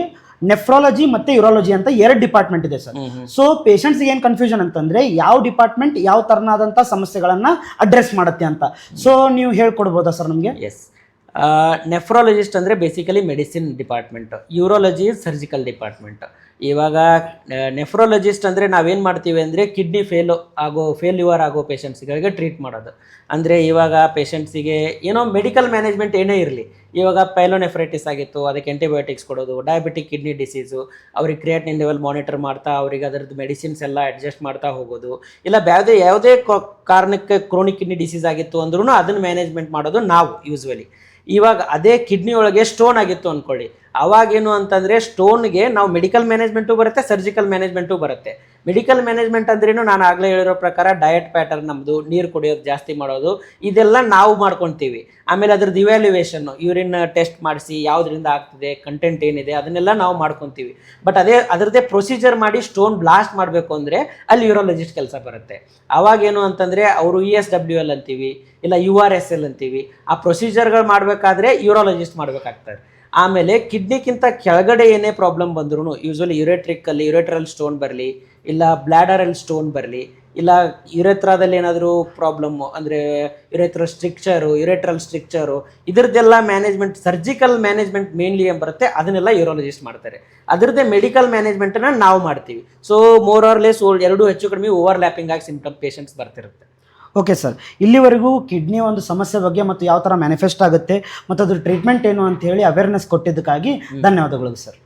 ನೆಫ್ರಾಲಜಿ ಮತ್ತು ಯೂರಾಲಜಿ ಅಂತ 2 ಡಿಪಾರ್ಟ್ಮೆಂಟ್ ಇದೆ ಸರ್. ಸೊ ಪೇಷಂಟ್ಸ್ಗೆ ಏನು ಕನ್ಫ್ಯೂಷನ್ ಅಂತಂದರೆ ಯಾವ ಡಿಪಾರ್ಟ್ಮೆಂಟ್ ಯಾವ ಥರನಾದಂಥ ಸಮಸ್ಯೆಗಳನ್ನು ಅಡ್ರೆಸ್ ಮಾಡುತ್ತೆ ಅಂತ. ಸೊ ನೀವು ಹೇಳ್ಕೊಡ್ಬೋದಾ ಸರ್ ನಮಗೆ? ಎಸ್, ನೆಫ್ರಾಲಜಿಸ್ಟ್ ಅಂದರೆ basically medicine department, urology surgical department. ಇವಾಗ ನೆಫ್ರಾಲಜಿಸ್ಟ್ ಅಂದರೆ ನಾವೇನು ಮಾಡ್ತೀವಿ ಅಂದರೆ ಕಿಡ್ನಿ ಫೇಲ್ಯೂರ್ ಆಗೋ ಪೇಷಂಟ್ಸ್ಗಳಿಗೆ ಟ್ರೀಟ್ ಮಾಡೋದು. ಅಂದರೆ ಇವಾಗ ಪೇಷಂಟ್ಸಿಗೆ ಏನೋ ಮೆಡಿಕಲ್ ಮ್ಯಾನೇಜ್ಮೆಂಟ್ ಏನೇ ಇರಲಿ, ಇವಾಗ ಪೈಲೋನೆಫ್ರೈಟಿಸ್ ಆಗಿತ್ತು, ಅದಕ್ಕೆ ಆಂಟಿಬಯೋಟಿಕ್ಸ್ ಕೊಡೋದು, ಡಯಾಬಿಟಿಕ್ ಕಿಡ್ನಿ ಡಿಸೀಸು, ಅವ್ರಿಗೆ ಕ್ರಿಯಾಟಿನಿನ್ ಲೆವೆಲ್ ಮಾನಿಟರ್ ಮಾಡ್ತಾ ಅವ್ರಿಗೆ ಅದರದ್ದು ಮೆಡಿಸಿನ್ಸ್ ಎಲ್ಲ ಅಡ್ಜಸ್ಟ್ ಮಾಡ್ತಾ ಹೋಗೋದು. ಇಲ್ಲ ಯಾವುದೇ ಕಾರಣಕ್ಕೆ ಕ್ರೋನಿಕ್ ಕಿಡ್ನಿ ಡಿಸೀಸ್ ಆಗಿತ್ತು ಅಂದ್ರೂ ಅದನ್ನು ಮ್ಯಾನೇಜ್ಮೆಂಟ್ ಮಾಡೋದು ನಾವು ಯೂಶ್ವಲಿ. ಇವಾಗ ಅದೇ ಕಿಡ್ನಿ ಒಳಗೆ ಸ್ಟೋನ್ ಆಗಿತ್ತು ಅಂದ್ಕೊಳ್ಳಿ, ಅವಾಗೇನು ಅಂತಂದರೆ ಸ್ಟೋನ್ಗೆ ನಾವು ಮೆಡಿಕಲ್ ಮ್ಯಾನೇಜ್ಮೆಂಟು ಬರುತ್ತೆ, ಸರ್ಜಿಕಲ್ ಮ್ಯಾನೇಜ್ಮೆಂಟು ಬರುತ್ತೆ. ಮೆಡಿಕಲ್ ಮ್ಯಾನೇಜ್ಮೆಂಟ್ ಅಂದ್ರೇನು, ನಾನು ಆಗಲೇ ಹೇಳಿರೋ ಪ್ರಕಾರ ಡಯಟ್ ಪ್ಯಾಟರ್ನ್ ನಮ್ಮದು, ನೀರು ಕುಡಿಯೋದು ಜಾಸ್ತಿ ಮಾಡೋದು, ಇದೆಲ್ಲ ನಾವು ಮಾಡ್ಕೊತೀವಿ. ಆಮೇಲೆ ಅದ್ರದ್ದು ಇವ್ಯಾಲ್ಯುವೇಷನ್ನು, ಯೂರಿನ್ ಟೆಸ್ಟ್ ಮಾಡಿಸಿ ಯಾವುದರಿಂದ ಆಗ್ತಿದೆ, ಕಂಟೆಂಟ್ ಏನಿದೆ ಅದನ್ನೆಲ್ಲ ನಾವು ಮಾಡ್ಕೊತೀವಿ. ಬಟ್ ಅದರದ್ದೇ ಪ್ರೊಸೀಜರ್ ಮಾಡಿ ಸ್ಟೋನ್ ಬ್ಲಾಸ್ಟ್ ಮಾಡಬೇಕು ಅಂದರೆ ಅಲ್ಲಿ ಯೂರಾಲಜಿಸ್ಟ್ ಕೆಲಸ ಬರುತ್ತೆ. ಅವಾಗೇನು ಅಂತಂದರೆ ಅವರು ESWL ಅಂತೀವಿ, ಇಲ್ಲ URSL ಅಂತೀವಿ. ಆ ಪ್ರೊಸೀಜರ್ಗಳು ಮಾಡಬೇಕಾದ್ರೆ ಯೂರಾಲಜಿಸ್ಟ್ ಮಾಡಬೇಕಾಗ್ತದೆ. ಆಮೇಲೆ ಕಿಡ್ನಿಗಿಂತ ಕೆಳಗಡೆ ಏನೇ ಪ್ರಾಬ್ಲಮ್ ಬಂದ್ರೂ, ಯೂಶ್ವಲಿ ಯುರೆಟ್ರಲ್ ಸ್ಟೋನ್ ಬರಲಿ, ಇಲ್ಲ ಬ್ಲ್ಯಾಡರಲ್ಲಿ ಸ್ಟೋನ್ ಬರಲಿ, ಇಲ್ಲ ಯುರೆತ್ರಾದಲ್ಲಿ ಏನಾದರೂ ಪ್ರಾಬ್ಲಮ್ಮು ಅಂದರೆ ಯುರೆಟ್ರಲ್ ಸ್ಟ್ರಿಕ್ಚರು, ಇದರದ್ದೆಲ್ಲ ಮ್ಯಾನೇಜ್ಮೆಂಟ್, ಸರ್ಜಿಕಲ್ ಮ್ಯಾನೇಜ್ಮೆಂಟ್ ಮೇನ್ಲಿ ಏನು ಬರುತ್ತೆ ಅದನ್ನೆಲ್ಲ ಯೂರಾಲಜಿಸ್ಟ್ ಮಾಡ್ತಾರೆ. ಅದರದ್ದೇ ಮೆಡಿಕಲ್ ಮ್ಯಾನೇಜ್ಮೆಂಟನ್ನು ನಾವು ಮಾಡ್ತೀವಿ. ಸೊ ಮೋರ್ ಆರ್ ಲೆಸ್ ಎರಡೂ ಹೆಚ್ಚು ಕಡಿಮೆ ಓವರ್ಲ್ಯಾಪಿಂಗ್ ಆಗಿ ಸಿಂಪ್ಟಮ್ ಪೇಷಂಟ್ಸ್ ಬರ್ತಿರುತ್ತೆ. ಓಕೆ ಸರ್, ಇಲ್ಲಿವರೆಗೂ ಕಿಡ್ನಿ ಒಂದು ಸಮಸ್ಯೆ ಬಗ್ಗೆ ಮತ್ತು ಯಾವ ಥರ ಮ್ಯಾನಿಫೆಸ್ಟ್ ಆಗುತ್ತೆ ಮತ್ತು ಅದ್ರ ಟ್ರೀಟ್ಮೆಂಟ್ ಏನು ಅಂತ ಹೇಳಿ ಅವೇರ್ನೆಸ್ ಕೊಟ್ಟಿದ್ದಕ್ಕಾಗಿ ಧನ್ಯವಾದಗಳು ಸರ್.